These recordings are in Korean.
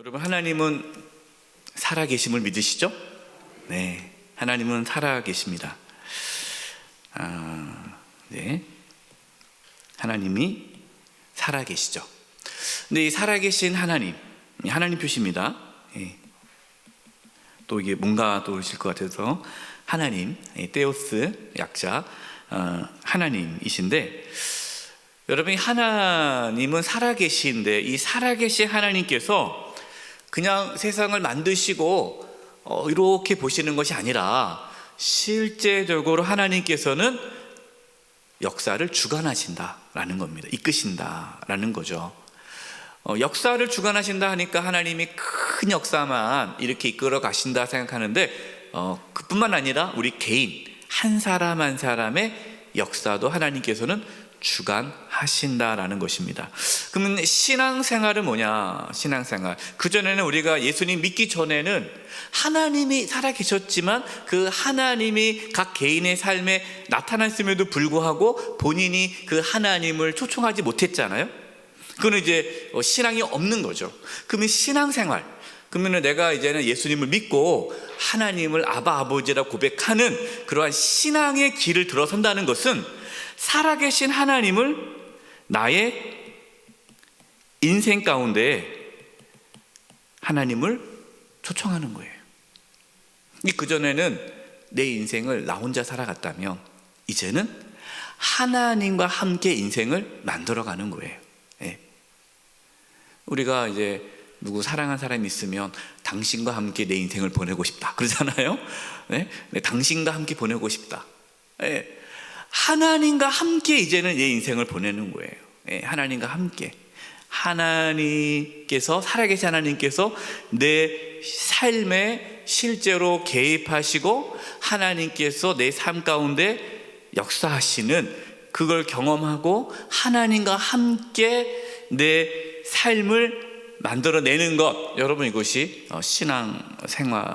여러분, 하나님은 살아계심을 믿으시죠? 네, 하나님은 살아계십니다. 네, 하나님이 살아계시죠. 근데 이 살아계신 하나님 표시입니다. 예. 또 이게 뭔가 떠오르실 것 같아서 하나님, 테오스 약자 하나님이신데, 여러분이 하나님은 살아계신데 이 살아계신 하나님께서 그냥 세상을 만드시고 이렇게 보시는 것이 아니라 실제적으로 하나님께서는 역사를 주관하신다라는 겁니다. 이끄신다라는 거죠. 역사를 주관하신다 하니까 하나님이 큰 역사만 이렇게 이끌어 가신다 생각하는데 그뿐만 아니라 우리 개인 한 사람 한 사람의 역사도 하나님께서는 주관하신다라는 것입니다. 그러면 신앙생활은 뭐냐? 신앙생활, 그전에는 우리가 예수님 믿기 전에는 하나님이 살아계셨지만 그 하나님이 각 개인의 삶에 나타났음에도 불구하고 본인이 그 하나님을 초청하지 못했잖아요. 그건 이제 신앙이 없는 거죠. 그러면 신앙생활, 그러면 내가 이제는 예수님을 믿고 하나님을 아바 아버지라 고백하는 그러한 신앙의 길을 들어선다는 것은 살아계신 하나님을 나의 인생 가운데 하나님을 초청하는 거예요. 그전에는 내 인생을 나 혼자 살아갔다면 이제는 하나님과 함께 인생을 만들어가는 거예요. 예. 우리가 이제 누구 사랑한 사람이 있으면 당신과 함께 내 인생을 보내고 싶다 그러잖아요. 네? 당신과 함께 보내고 싶다. 예. 하나님과 함께 이제는 내 인생을 보내는 거예요. 예. 하나님과 함께. 하나님께서, 살아계신 하나님께서 내 삶에 실제로 개입하시고 하나님께서 내 삶 가운데 역사하시는, 그걸 경험하고 하나님과 함께 내 삶을 만들어내는 것, 여러분 이것이 신앙생활이죠.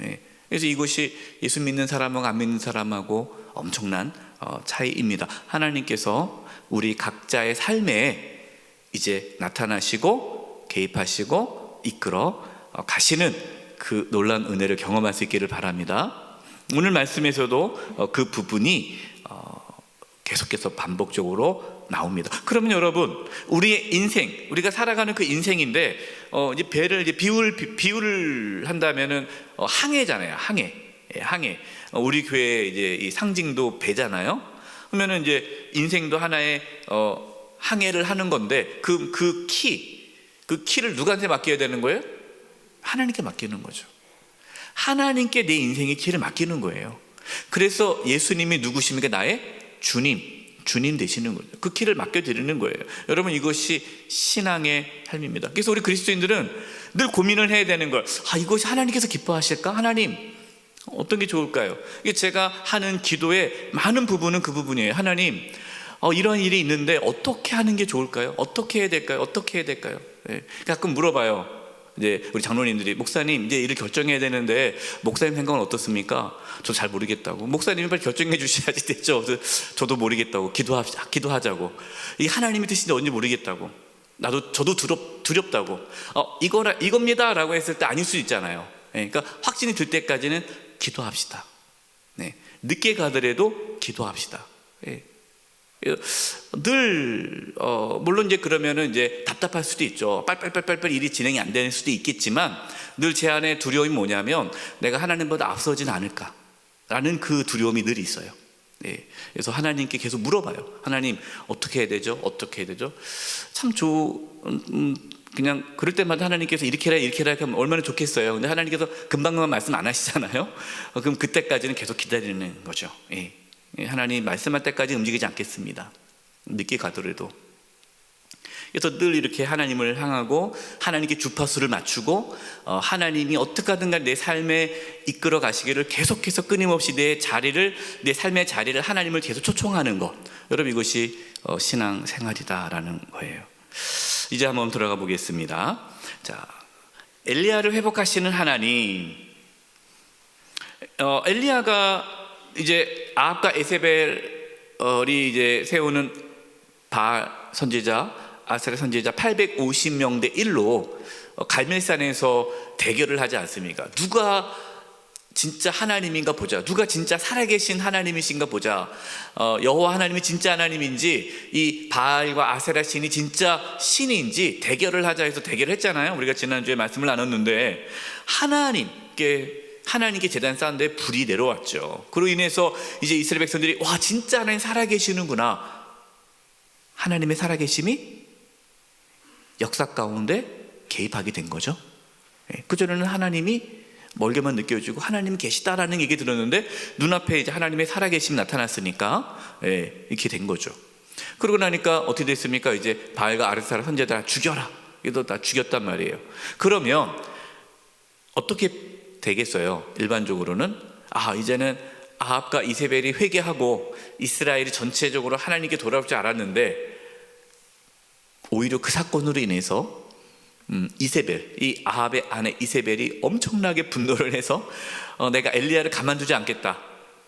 예. 그래서 이것이 예수 믿는 사람하고 안 믿는 사람하고 엄청난 차이입니다. 하나님께서 우리 각자의 삶에 이제 나타나시고 개입하시고 이끌어 가시는 그 놀라운 은혜를 경험할 수 있기를 바랍니다. 오늘 말씀에서도 그 부분이 계속해서 반복적으로 나옵니다. 그러면 여러분, 우리의 인생, 우리가 살아가는 그 인생인데 이제 배를 이제 비유를 한다면은 항해잖아요. 항해. 우리 교회 이제 이 상징도 배잖아요. 그러면은 이제 인생도 하나의 항해를 하는 건데 그 키를 누구한테 맡겨야 되는 거예요? 하나님께 맡기는 거죠. 하나님께 내 인생의 키를 맡기는 거예요. 그래서 예수님이 누구십니까? 나의 주님 되시는 거죠. 그 키를 맡겨드리는 거예요. 여러분, 이것이 신앙의 삶입니다. 그래서 우리 그리스도인들은 늘 고민을 해야 되는 걸, 이것이 하나님께서 기뻐하실까? 하나님, 어떤 게 좋을까요? 이게 제가 하는 기도의 많은 부분은 그 부분이에요. 하나님, 이런 일이 있는데 어떻게 하는 게 좋을까요? 어떻게 해야 될까요? 어떻게 해야 될까요? 네. 가끔 물어봐요. 이제 우리 장로님들이, 목사님 이제 일을 결정해야 되는데 목사님 생각은 어떻습니까? 저 잘 모르겠다고. 목사님이 빨리 결정해 주셔야지 되죠. 저도 모르겠다고. 기도하자고. 이 하나님의 뜻인지 뭔지 모르겠다고. 저도 두렵다고. 이겁니다 라고 했을 때 아닐 수 있잖아요. 네. 그러니까 확신이 들 때까지는 기도합시다. 네. 늦게 가더라도 기도합시다. 네. 늘 물론 이제 그러면은 이제 답답할 수도 있죠. 빨빨 일이 진행이 안 되는 수도 있겠지만 늘 제 안에 두려움이 뭐냐면 내가 하나님보다 앞서진 않을까라는 그 두려움이 늘 있어요. 네. 그래서 하나님께 계속 물어봐요. 하나님, 어떻게 해야 되죠? 어떻게 해야 되죠? 참 그냥 그럴 때마다 하나님께서 이렇게 해라 하면 얼마나 좋겠어요. 근데 하나님께서 금방 말씀 안 하시잖아요. 그럼 그때까지는 계속 기다리는 거죠. 예. 하나님 말씀할 때까지 움직이지 않겠습니다. 늦게 가더라도. 그래서 늘 이렇게 하나님을 향하고 하나님께 주파수를 맞추고 하나님이 어떻게 하든가 내 삶에 이끌어 가시기를 계속해서 끊임없이 내 삶의 자리를 하나님을 계속 초청하는 것, 여러분 이것이 신앙생활이다라는 거예요. 이제 한번 들어가 보겠습니다. 자, 엘리야를 회복하시는 하나님. 엘리야가 이제 아합과 에세벨이 이제 세우는 바알 선지자, 아세라 선지자 850명 대 1로 갈멜산에서 대결을 하지 않습니까? 누가 진짜 하나님인가 보자, 누가 진짜 살아계신 하나님이신가 보자, 여호와 하나님이 진짜 하나님인지 이 바알과 아세라 신이 진짜 신인지 대결을 하자 해서 대결을 했잖아요. 우리가 지난주에 말씀을 나눴는데 하나님께 제단 쌓는데 불이 내려왔죠. 그로 인해서 이제 이스라엘 백성들이 와, 진짜 하나님 살아계시는구나, 하나님의 살아계심이 역사 가운데 개입하게 된 거죠. 그전에는 하나님이 멀게만 느껴지고 하나님 계시다라는 얘기 들었는데 눈앞에 이제 하나님의 살아계심이 나타났으니까 이렇게 된 거죠. 그러고 나니까 어떻게 됐습니까? 이제 바알과 아세라 선지자 다 죽여라, 이거 다 죽였단 말이에요. 그러면 어떻게 되겠어요? 일반적으로는 이제는 아합과 이세벨이 회개하고 이스라엘이 전체적으로 하나님께 돌아올 줄 알았는데, 오히려 그 사건으로 인해서 이세벨, 이 아합의 아내 이세벨이 엄청나게 분노를 해서 내가 엘리야를 가만두지 않겠다,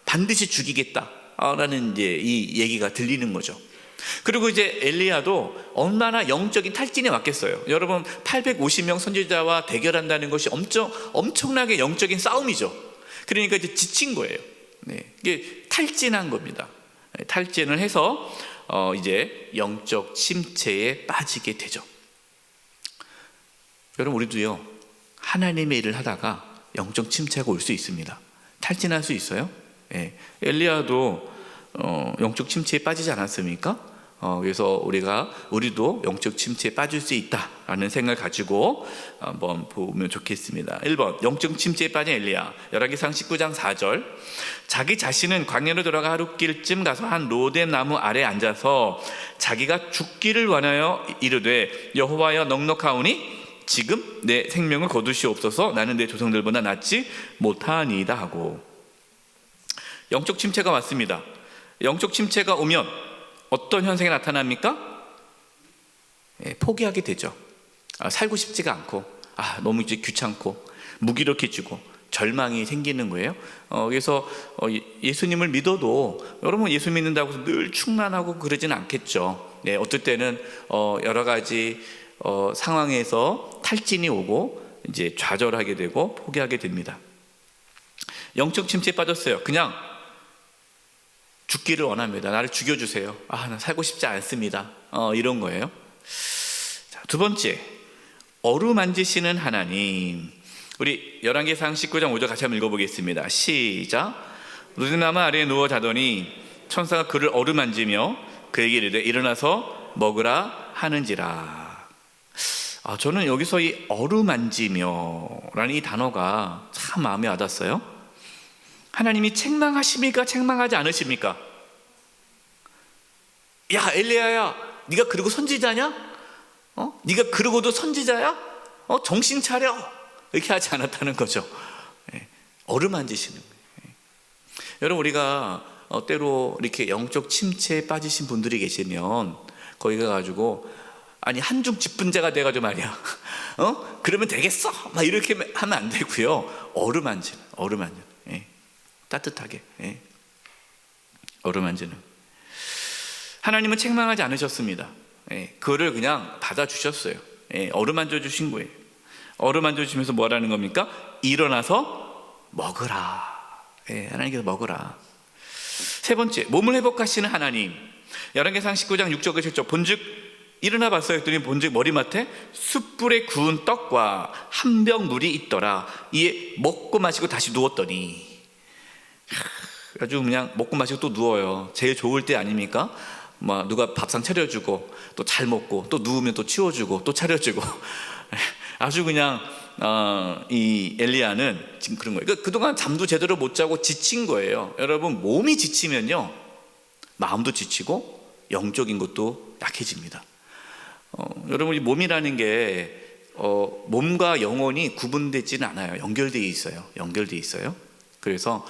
반드시 죽이겠다 라는 이제 이 얘기가 들리는 거죠. 그리고 이제 엘리야도 얼마나 영적인 탈진에 왔겠어요. 여러분, 850명 선지자와 대결한다는 것이 엄청나게 영적인 싸움이죠. 그러니까 이제 지친 거예요. 이게 탈진한 겁니다. 탈진을 해서 이제 영적 침체에 빠지게 되죠. 여러분, 우리도요, 하나님의 일을 하다가 영적 침체가 올 수 있습니다. 탈진할 수 있어요. 엘리야도 영적 침체에 빠지지 않았습니까? 그래서 우리도 영적 침체에 빠질 수 있다라는 생각을 가지고 한번 보면 좋겠습니다. 1번, 영적 침체에 빠진 엘리야. 열왕기상 19장 4절. 자기 자신은 광야로 들어가 하룻길쯤 가서 한 로뎀 나무 아래 앉아서 자기가 죽기를 원하여 이르되 여호와여 넉넉하오니 지금 내 생명을 거두시옵소서, 나는 내 조상들보다 낫지 못하니이다 하고. 영적 침체가 왔습니다. 영적 침체가 오면 어떤 현상이 나타납니까? 포기하게 되죠. 살고 싶지가 않고, 너무 이제 귀찮고 무기력해지고 절망이 생기는 거예요. 그래서 예수님을 믿어도 여러분, 예수 믿는다고 해서 늘 충만하고 그러지는 않겠죠. 어떨 때는 여러 가지 상황에서 탈진이 오고 이제 좌절하게 되고 포기하게 됩니다. 영적 침체에 빠졌어요. 그냥 죽기를 원합니다. 나를 죽여주세요. 나 살고 싶지 않습니다. 이런 거예요. 자, 두 번째, 어루만지시는 하나님. 우리 열왕기상 19장 5절 같이 한번 읽어보겠습니다. 시작. 루즈나무 아래에 누워 자더니 천사가 그를 어루만지며 그에게 이르되 일어나서 먹으라 하는지라. 저는 여기서 이 어루만지며라는 이 단어가 참 마음에 와닿았어요. 하나님이 책망하십니까? 책망하지 않으십니까? 야, 엘리야야, 네가 그러고 선지자냐? 네가 그러고도 선지자야? 정신 차려, 이렇게 하지 않았다는 거죠. 어루만지시는 거예요. 여러분, 우리가 때로 이렇게 영적 침체에 빠지신 분들이 계시면 거기 가가지고 한중 집분자가 돼가지고 말이야, 그러면 되겠어, 막 이렇게 하면 안 되고요. 어루만지는, 따뜻하게 어루만지는. 하나님은 책망하지 않으셨습니다. 그거를 그냥 받아주셨어요. 어루만져 주신 거예요. 어루만져 주시면서 뭐라는 겁니까? 일어나서 먹으라. 하나님께서 먹으라. 세 번째, 몸을 회복하시는 하나님. 열왕기상 19장 6절 7절. 본즉 일어나 봤어요 했더니 본즉 머리맡에 숯불에 구운 떡과 한 병 물이 있더라. 이에 먹고 마시고 다시 누웠더니. 아주 그냥 먹고 마시고 또 누워요. 제일 좋을 때 아닙니까? 누가 밥상 차려주고 또 잘 먹고 또 누우면 또 치워주고 또 차려주고 아주 그냥 이 엘리야는 지금 그런 거예요. 그러니까 그동안 잠도 제대로 못 자고 지친 거예요. 여러분, 몸이 지치면요, 마음도 지치고 영적인 것도 약해집니다. 여러분, 이 몸이라는 게 몸과 영혼이 구분되지는 않아요. 연결되어 있어요. 그래서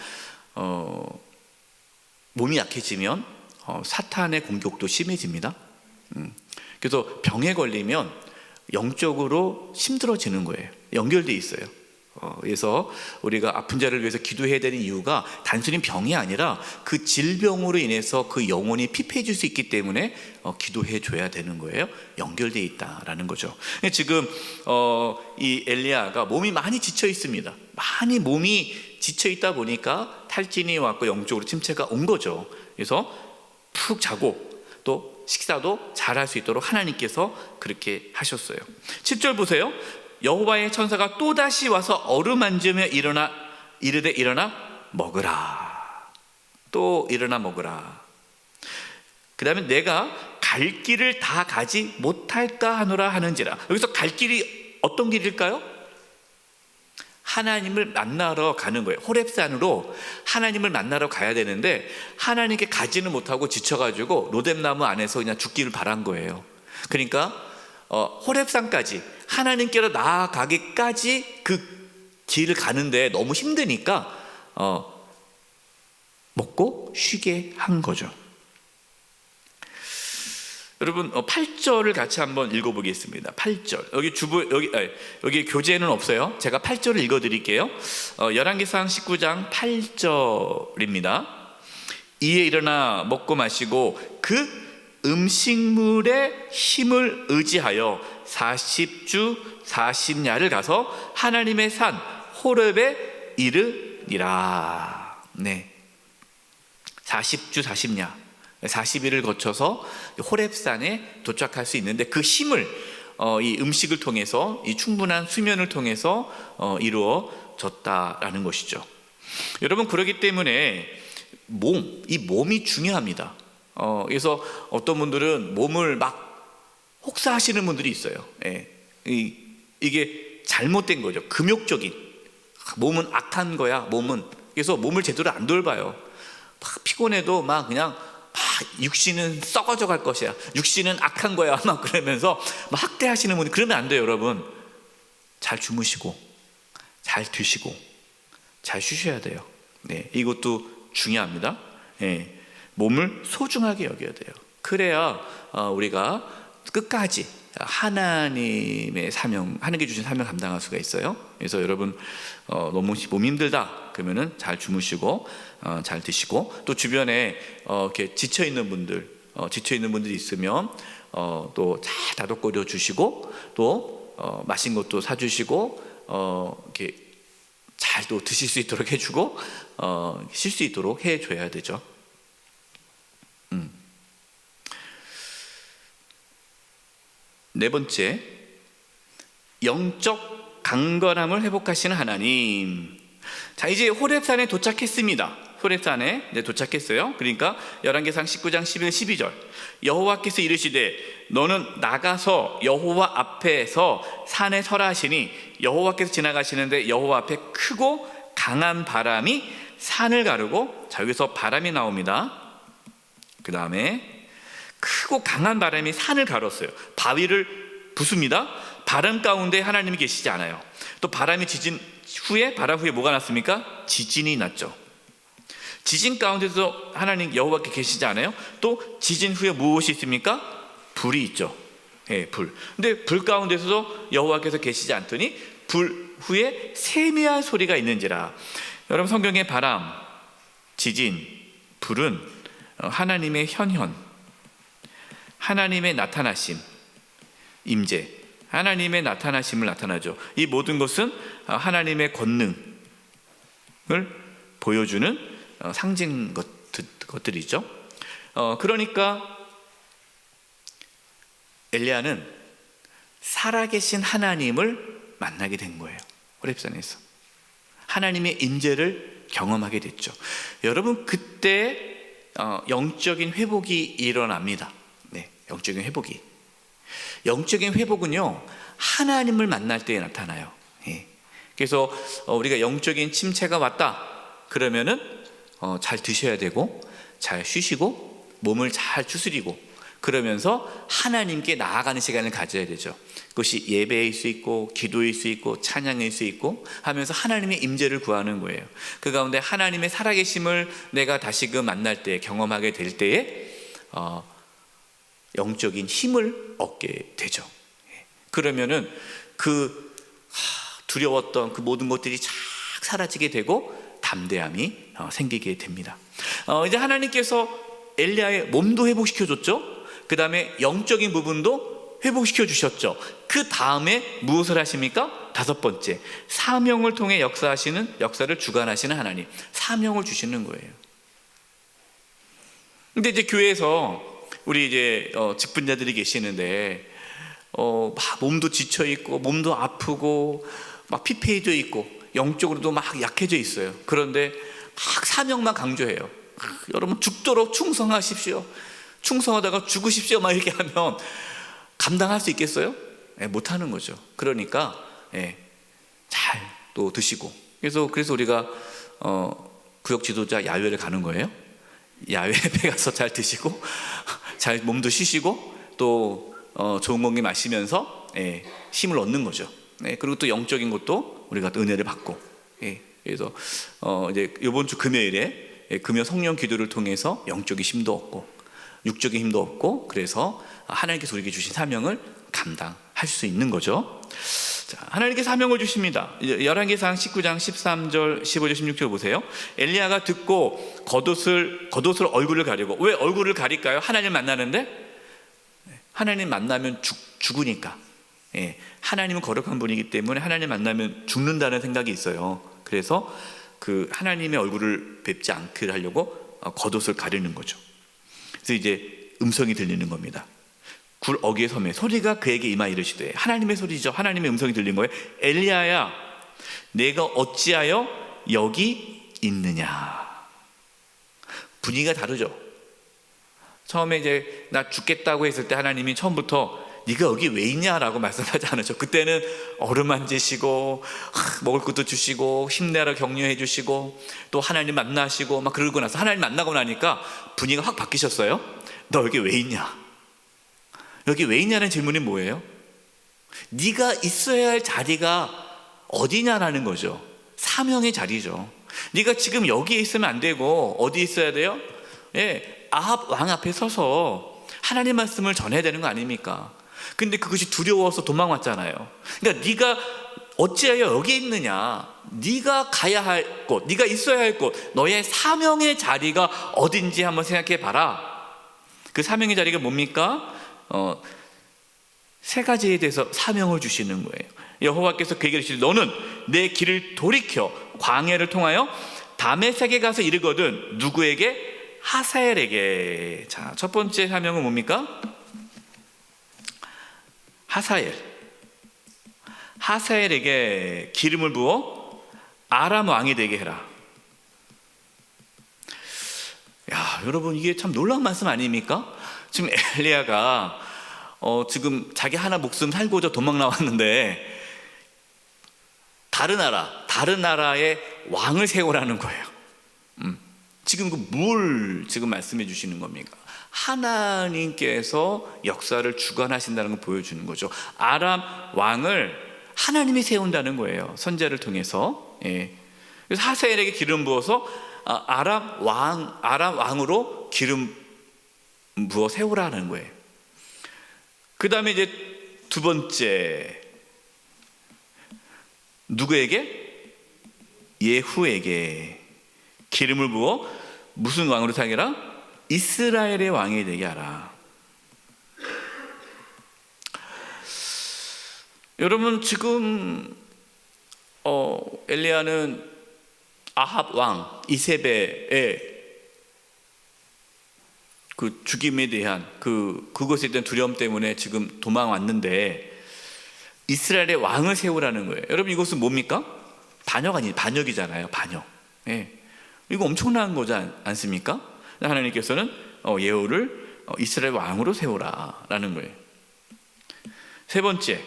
몸이 약해지면 사탄의 공격도 심해집니다. 그래서 병에 걸리면 영적으로 힘들어지는 거예요. 연결되어 있어요. 그래서 우리가 아픈 자를 위해서 기도해야 되는 이유가 단순히 병이 아니라 그 질병으로 인해서 그 영혼이 피폐해질 수 있기 때문에 기도해 줘야 되는 거예요. 연결되어 있다라는 거죠. 지금 이 엘리야가 몸이 많이 지쳐 있습니다. 많이 몸이 지쳐 있다 보니까 탈진이 왔고 영적으로 침체가 온 거죠. 그래서 푹 자고 또 식사도 잘할 수 있도록 하나님께서 그렇게 하셨어요. 7절 보세요. 여호와의 천사가 또다시 와서 어루만지며 이르되 일어나 먹으라. 또 일어나 먹으라. 그 다음에 내가 갈 길을 다 가지 못할까 하노라 하는지라. 여기서 갈 길이 어떤 길일까요? 하나님을 만나러 가는 거예요. 호렙산으로 하나님을 만나러 가야 되는데 하나님께 가지는 못하고 지쳐가지고 로뎀나무 안에서 그냥 죽기를 바란 거예요. 그러니까 호렙산까지 하나님께로 나아가기까지 그 길을 가는데 너무 힘드니까 먹고 쉬게 한 거죠. 여러분 8절을 같이 한번 읽어보겠습니다. 8절 여기 교재는 없어요. 제가 8절을 읽어드릴게요. 열왕기상 19장 8절입니다. 이에 일어나 먹고 마시고 그 음식물의 힘을 의지하여 40주 40야를 가서 하나님의 산 호렙에 이르니라. 네, 40주 40야 40일을 거쳐서 호렙산에 도착할 수 있는데 그 힘을 이 음식을 통해서 이 충분한 수면을 통해서 이루어졌다라는 것이죠. 여러분 그렇기 때문에 이 몸이 중요합니다. 그래서 어떤 분들은 몸을 막 혹사하시는 분들이 있어요. 예. 이게 잘못된 거죠. 금욕적인 몸은 악한 거야. 몸은 그래서 몸을 제대로 안 돌봐요. 막 피곤해도 막 그냥 육신은 썩어져 갈 것이야. 육신은 악한 거야. 막 그러면서 막 학대하시는 분이 그러면 안 돼요, 여러분. 잘 주무시고, 잘 드시고, 잘 쉬셔야 돼요. 네, 이것도 중요합니다. 네, 몸을 소중하게 여겨야 돼요. 그래야 우리가 끝까지 하나님의 사명, 하나님께 주신 사명 감당할 수가 있어요. 그래서 여러분 너무 몸이 힘들다 그러면은 잘 주무시고 잘 드시고 또 주변에 이렇게 지쳐 있는 분들이 있으면 또 잘 다독거려 주시고 또 맛있는 것도 사 주시고 이렇게 잘 또 드실 수 있도록 해주고 쉴 수 있도록 해줘야 되죠. 네 번째, 영적 강건함을 회복하시는 하나님. 자, 이제 호렙산에 도착했습니다. 호렙산에 도착했어요. 그러니까 열왕기상 19장 11, 12절 여호와께서 이르시되 너는 나가서 여호와 앞에서 산에 서라 하시니 여호와께서 지나가시는데 여호와 앞에 크고 강한 바람이 산을 가르고, 자 여기서 바람이 나옵니다. 그 다음에 크고 강한 바람이 산을 가렸어요. 바위를 부숩니다. 바람 가운데 하나님이 계시지 않아요. 또 바람 후에 뭐가 났습니까? 지진이 났죠. 지진 가운데서 하나님 여호와께 계시지 않아요? 또 지진 후에 무엇이 있습니까? 불이 있죠. 예, 불. 근데 불 가운데서도 여호와께서 계시지 않더니 불 후에 세미한 소리가 있는지라. 여러분 성경의 바람, 지진, 불은 하나님의 현현, 하나님의 나타나심, 임재, 하나님의 나타나심을 나타나죠. 이 모든 것은 하나님의 권능을 보여주는 상징 것들이죠. 그러니까 엘리야는 살아계신 하나님을 만나게 된 거예요. 호렙산에서 하나님의 임재를 경험하게 됐죠. 여러분 그때 영적인 회복이 일어납니다. 네, 영적인 회복은요 하나님을 만날 때에 나타나요. 예. 그래서 우리가 영적인 침체가 왔다 그러면은 잘 드셔야 되고 잘 쉬시고 몸을 잘 추스리고 그러면서 하나님께 나아가는 시간을 가져야 되죠. 그것이 예배일 수 있고 기도일 수 있고 찬양일 수 있고 하면서 하나님의 임재를 구하는 거예요. 그 가운데 하나님의 살아계심을 내가 다시금 만날 때 경험하게 될 때에 영적인 힘을 얻게 되죠. 그러면은 그 두려웠던 그 모든 것들이 쫙 사라지게 되고 담대함이 생기게 됩니다. 이제 하나님께서 엘리야의 몸도 회복시켜줬죠. 그 다음에 영적인 부분도 회복시켜 주셨죠. 그 다음에 무엇을 하십니까? 다섯 번째, 사명을 통해 역사를 주관하시는 하나님, 사명을 주시는 거예요. 근데 이제 교회에서 우리 이제 직분자들이 계시는데 막 몸도 지쳐 있고 몸도 아프고 막 피폐해져 있고 영적으로도 막 약해져 있어요. 그런데 막 사명만 강조해요. 여러분 죽도록 충성하십시오. 충성하다가 죽으십시오. 막 이렇게 하면 감당할 수 있겠어요? 못하는 거죠. 그러니까 잘 또 드시고 그래서 우리가 구역 지도자 야외를 가는 거예요. 야외에 가서 잘 드시고 잘 몸도 쉬시고 또 좋은 공기 마시면서 힘을 얻는 거죠. 그리고 또 영적인 것도 우리가 또 은혜를 받고 그래서 이제 이번 주 금요일에 금요 성령 기도를 통해서 영적인 힘도 얻고 육적인 힘도 얻고 그래서 하나님께서 우리에게 주신 사명을 감당할 수 있는 거죠. 자, 하나님께서 사명을 주십니다. 열왕기상 19장 13절 15절 16절 보세요. 엘리야가 듣고 겉옷을 얼굴을 가리고, 왜 얼굴을 가릴까요? 하나님 만나는데 하나님 만나면 죽으니까. 하나님은 거룩한 분이기 때문에 하나님 만나면 죽는다는 생각이 있어요. 그래서 그 하나님의 얼굴을 뵙지 않게 하려고 겉옷을 가리는 거죠. 그래서 이제 음성이 들리는 겁니다. 굴 어귀에 서매 소리가 그에게 임하 이르시되, 하나님의 소리죠. 하나님의 음성이 들린 거예요. 엘리야야, 내가 어찌하여 여기 있느냐. 분위기가 다르죠. 처음에 이제 나 죽겠다고 했을 때 하나님이 처음부터 네가 여기 왜 있냐라고 말씀하지 않으셨죠. 그때는 어루만지시고 먹을 것도 주시고 힘내라 격려해 주시고 또 하나님 만나시고 막 그러고 나서 하나님 만나고 나니까 분위기가 확 바뀌셨어요. 너 여기 왜 있냐? 여기 왜 있냐는 질문이 뭐예요? 네가 있어야 할 자리가 어디냐라는 거죠. 사명의 자리죠. 네가 지금 여기에 있으면 안 되고 어디 있어야 돼요? 아합 왕 앞에 서서 하나님 말씀을 전해야 되는 거 아닙니까? 근데 그것이 두려워서 도망왔잖아요. 그러니까 네가 어찌하여 여기 있느냐? 네가 가야 할 곳, 네가 있어야 할 곳, 너의 사명의 자리가 어딘지 한번 생각해 봐라. 그 사명의 자리가 뭡니까? 세 가지에 대해서 사명을 주시는 거예요. 여호와께서 그에게 이르시되 너는 내 길을 돌이켜 광야를 통하여 다메섹에 가서 이르거든. 누구에게? 하사엘에게. 자, 첫 번째 사명은 뭡니까? 하사엘에게 기름을 부어 아람 왕이 되게 해라. 야, 여러분 이게 참 놀라운 말씀 아닙니까? 지금 엘리야가 지금 자기 하나 목숨 살고자 도망 나왔는데 다른 나라의 왕을 세우라는 거예요. 지금 뭘 지금 말씀해 주시는 겁니까? 하나님께서 역사를 주관하신다는 걸 보여주는 거죠. 아람 왕을 하나님이 세운다는 거예요. 선지자를 통해서. 그래서 하사엘에게 기름 부어서 아람 왕으로 기름 부어 세우라는 거예요. 그 다음에 이제 두 번째, 누구에게? 예후에게 기름을 부어 무슨 왕으로 살게라? 이스라엘의 왕이 되게 하라. 여러분 지금 엘리야는 아합 왕 이세벨의 그 죽임에 대한 그것에 대한 두려움 때문에 지금 도망왔는데 이스라엘의 왕을 세우라는 거예요. 여러분 이것은 뭡니까? 반역이잖아요. 반역. 이거 엄청난 거지 않습니까? 하나님께서는 예후를 이스라엘 왕으로 세우라라는 거예요. 세 번째,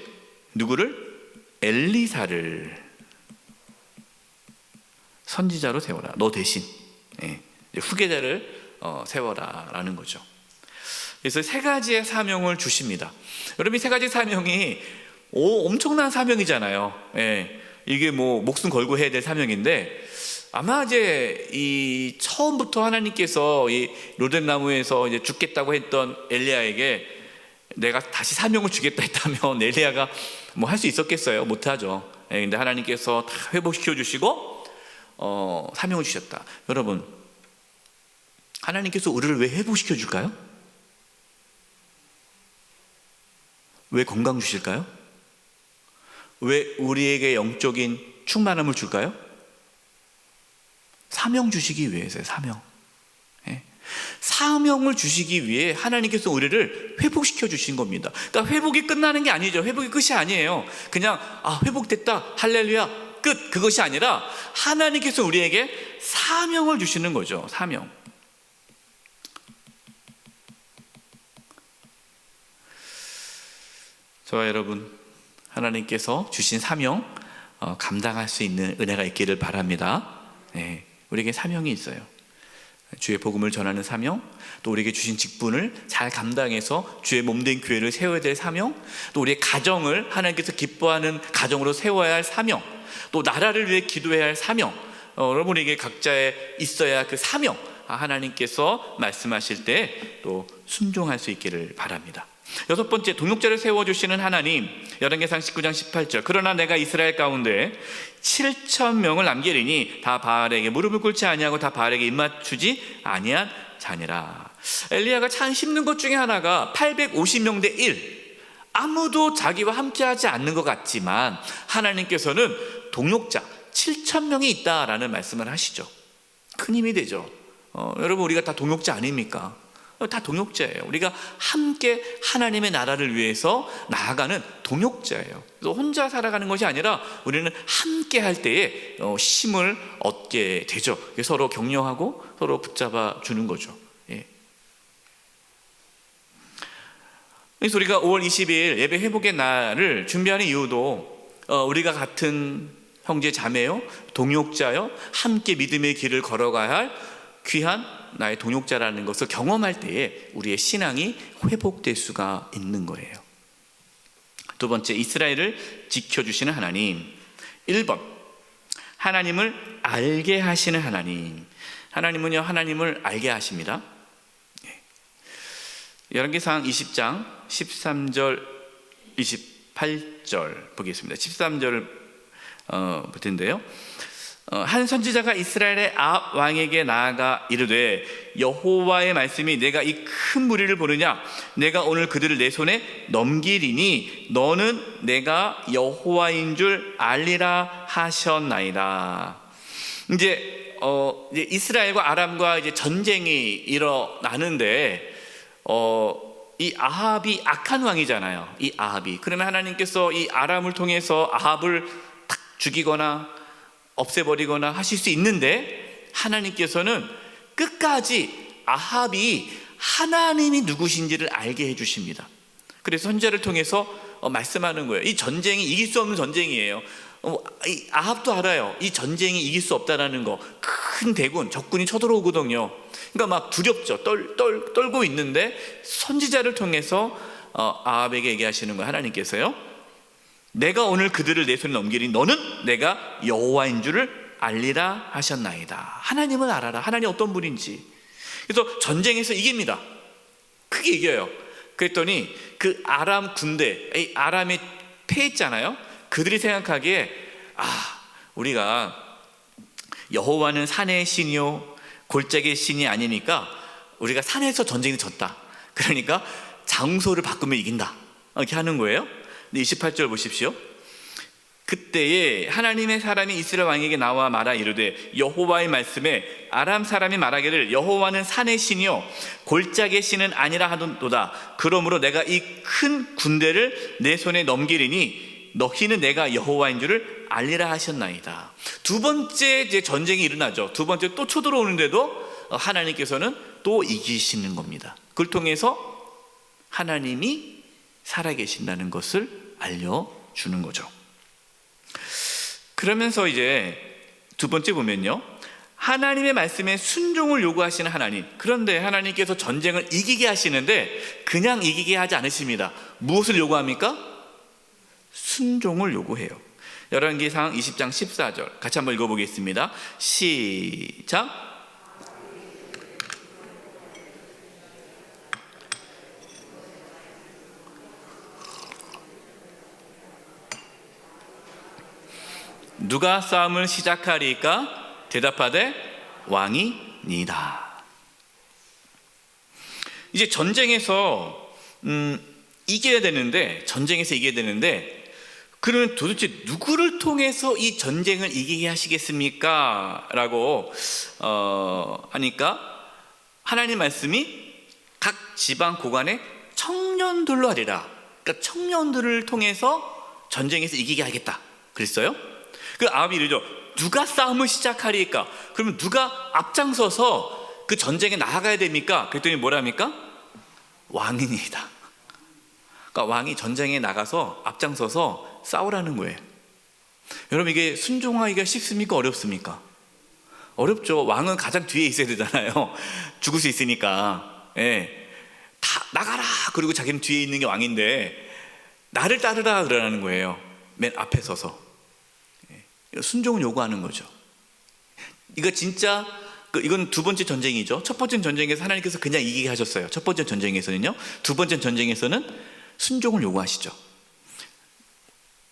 누구를? 엘리사를 선지자로 세워라. 너 대신 후계자를 세워라라는 거죠. 그래서 세 가지의 사명을 주십니다. 여러분 이 세 가지 사명이 엄청난 사명이잖아요. 이게 뭐 목숨 걸고 해야 될 사명인데 아마 이제 이 처음부터 하나님께서 이 로뎀나무에서 이제 죽겠다고 했던 엘리야에게 내가 다시 사명을 주겠다 했다면 엘리야가 뭐 할 수 있었겠어요? 못하죠. 근데 하나님께서 다 회복시켜 주시고 사명을 주셨다. 여러분, 하나님께서 우리를 왜 회복시켜 줄까요? 왜 건강 주실까요? 왜 우리에게 영적인 충만함을 줄까요? 사명 주시기 위해서요. 사명. 사명을 주시기 위해 하나님께서 우리를 회복시켜 주신 겁니다. 그러니까 회복이 끝나는 게 아니죠. 회복이 끝이 아니에요. 그냥 회복됐다, 할렐루야, 끝, 그것이 아니라 하나님께서 우리에게 사명을 주시는 거죠. 사명. 저와 여러분, 하나님께서 주신 사명 감당할 수 있는 은혜가 있기를 바랍니다. 우리에게 사명이 있어요. 주의 복음을 전하는 사명, 또 우리에게 주신 직분을 잘 감당해서 주의 몸된 교회를 세워야 될 사명, 또 우리의 가정을 하나님께서 기뻐하는 가정으로 세워야 할 사명, 또 나라를 위해 기도해야 할 사명, 여러분에게 각자에 있어야 그 사명, 하나님께서 말씀하실 때 또 순종할 수 있기를 바랍니다. 여섯 번째, 동역자를 세워주시는 하나님. 열왕기상 19장 18절. 그러나 내가 이스라엘 가운데 7,000명을 남기리니 다 바알에게 무릎을 꿇지 아니하고 다 바알에게 입맞추지 아니한 자니라. 엘리야가 참 힘든 것 중에 하나가 850명 대 1. 아무도 자기와 함께하지 않는 것 같지만 하나님께서는 동역자 7,000명이 있다라는 말씀을 하시죠. 큰 힘이 되죠. 여러분, 우리가 다 동역자 아닙니까? 다 동역자예요. 우리가 함께 하나님의 나라를 위해서 나아가는 동역자예요. 그래서 혼자 살아가는 것이 아니라 우리는 함께 할 때에 힘을 얻게 되죠. 서로 격려하고 서로 붙잡아 주는 거죠. 그래서 우리가 5월 22일 예배 회복의 날을 준비하는 이유도 우리가 같은 형제 자매요, 동역자요, 함께 믿음의 길을 걸어가야 할 귀한 나의 동역자라는 것을 경험할 때에 우리의 신앙이 회복될 수가 있는 거예요. 두 번째, 이스라엘을 지켜주시는 하나님. 1번, 하나님을 알게 하시는 하나님. 하나님은요, 하나님을 알게 하십니다. 열왕기상 20장 13절 28절 보겠습니다. 13절을 부터인데요. 한 선지자가 이스라엘의 아합 왕에게 나아가 이르되 여호와의 말씀이 내가 이 큰 무리를 보느냐, 내가 오늘 그들을 내 손에 넘기리니 너는 내가 여호와인 줄 알리라 하셨나이다. 이제 이스라엘과 아람과 이제 전쟁이 일어나는데 이 아합이 악한 왕이잖아요. 이 아합이. 그러면 하나님께서 이 아람을 통해서 아합을 탁 죽이거나 없애버리거나 하실 수 있는데 하나님께서는 끝까지 아합이 하나님이 누구신지를 알게 해주십니다. 그래서 선지자를 통해서 말씀하는 거예요. 이 전쟁이 이길 수 없는 전쟁이에요. 이 아합도 알아요. 이 전쟁이 이길 수 없다는 거. 큰 대군, 적군이 쳐들어오거든요. 그러니까 막 두렵죠. 떨고 있는데 선지자를 통해서 아합에게 얘기하시는 거예요. 하나님께서요, 내가 오늘 그들을 내 손에 넘기리니 너는 내가 여호와인 줄을 알리라 하셨나이다. 하나님을 알아라. 하나님 어떤 분인지. 그래서 전쟁에서 이깁니다. 크게 이겨요. 그랬더니 그 아람 군대, 이 아람이 패했잖아요. 그들이 생각하기에 우리가 여호와는 산의 신이요 골짜기의 신이 아니니까 우리가 산에서 전쟁에 졌다. 그러니까 장소를 바꾸면 이긴다. 이렇게 하는 거예요. 28절 보십시오. 그때에 하나님의 사람이 이스라엘 왕에게 나와 말하 이르되 여호와의 말씀에 아람 사람이 말하기를 여호와는 산의 신이요 골짜기의 신은 아니라 하도다. 그러므로 내가 이 큰 군대를 내 손에 넘기리니 너희는 내가 여호와인 줄을 알리라 하셨나이다. 두 번째 이제 전쟁이 일어나죠. 두 번째 또 쳐들어오는데도 하나님께서는 또 이기시는 겁니다. 그걸 통해서 하나님이 살아계신다는 것을 알려주는 거죠. 그러면서 이제 두 번째 보면요, 하나님의 말씀에 순종을 요구하시는 하나님. 그런데 하나님께서 전쟁을 이기게 하시는데 그냥 이기게 하지 않으십니다. 무엇을 요구합니까? 순종을 요구해요. 열왕기상 20장 14절 같이 한번 읽어보겠습니다. 시작. 누가 싸움을 시작하리까? 대답하되 왕이니이다. 이제 전쟁에서 이겨야 되는데, 그러면 도대체 누구를 통해서 이 전쟁을 이기게 하시겠습니까? 라고 하니까 하나님 말씀이 각 지방 고관의 청년들로 하리라. 그러니까 청년들을 통해서 전쟁에서 이기게 하겠다 그랬어요. 그 아합이 이러죠. 누가 싸움을 시작하리까? 그러면 누가 앞장서서 그 전쟁에 나아가야 됩니까? 그랬더니 뭐랍니까? 왕이니이다. 그러니까 왕이 전쟁에 나가서 앞장서서 싸우라는 거예요. 여러분, 이게 순종하기가 쉽습니까? 어렵습니까? 어렵죠. 왕은 가장 뒤에 있어야 되잖아요. 죽을 수 있으니까. 예. 다 나가라. 그리고 자기는 뒤에 있는 게 왕인데 나를 따르라 그러라는 거예요. 맨 앞에 서서. 예. 순종을 요구하는 거죠. 이거 진짜 이건 두 번째 전쟁이죠. 첫 번째 전쟁에서 하나님께서 그냥 이기게 하셨어요. 첫 번째 전쟁에서는요. 두 번째 전쟁에서는 순종을 요구하시죠.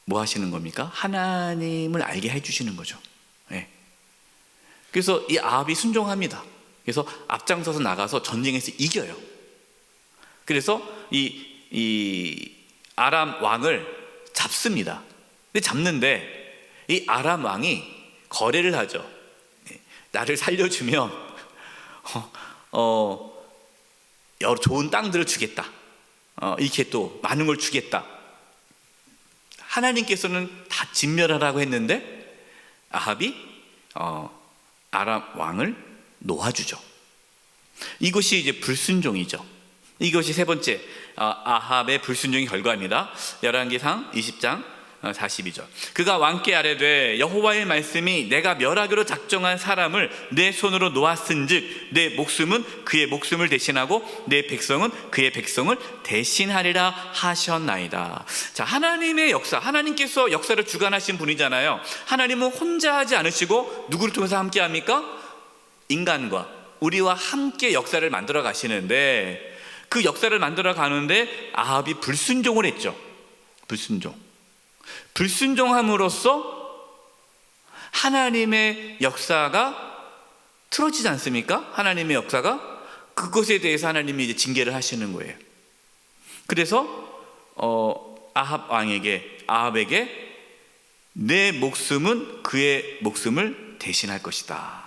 뭐 하시는 겁니까? 하나님을 알게 해주시는 거죠. 예. 그래서 이 아합이 순종합니다. 그래서 앞장서서 나가서 전쟁에서 이겨요. 그래서 이 아람 왕을 잡습니다. 근데 잡는데 이 아람 왕이 거래를 하죠. 나를 살려주면 여러 좋은 땅들을 주겠다. 이렇게 또 많은 걸 주겠다. 하나님께서는 다 진멸하라고 했는데 아합이 아람 왕을 놓아주죠. 이것이 이제 불순종이죠. 이것이 세 번째 아합의 불순종의 결과입니다. 열왕기상 20장 42절. 그가 왕께 아뢰되 여호와의 말씀이 내가 멸하기로 작정한 사람을 내 손으로 놓았은즉 내 목숨은 그의 목숨을 대신하고 내 백성은 그의 백성을 대신하리라 하셨나이다. 자, 하나님의 역사, 하나님께서 역사를 주관하신 분이잖아요. 하나님은 혼자 하지 않으시고 누구를 통해서 함께 합니까? 인간과 우리와 함께 역사를 만들어 가시는데, 그 역사를 만들어 가는데 아합이 불순종을 했죠. 불순종함으로써 하나님의 역사가 틀어지지 않습니까? 하나님의 역사가 그것에 대해서 하나님이 이제 징계를 하시는 거예요. 그래서 아합에게 내 목숨은 그의 목숨을 대신할 것이다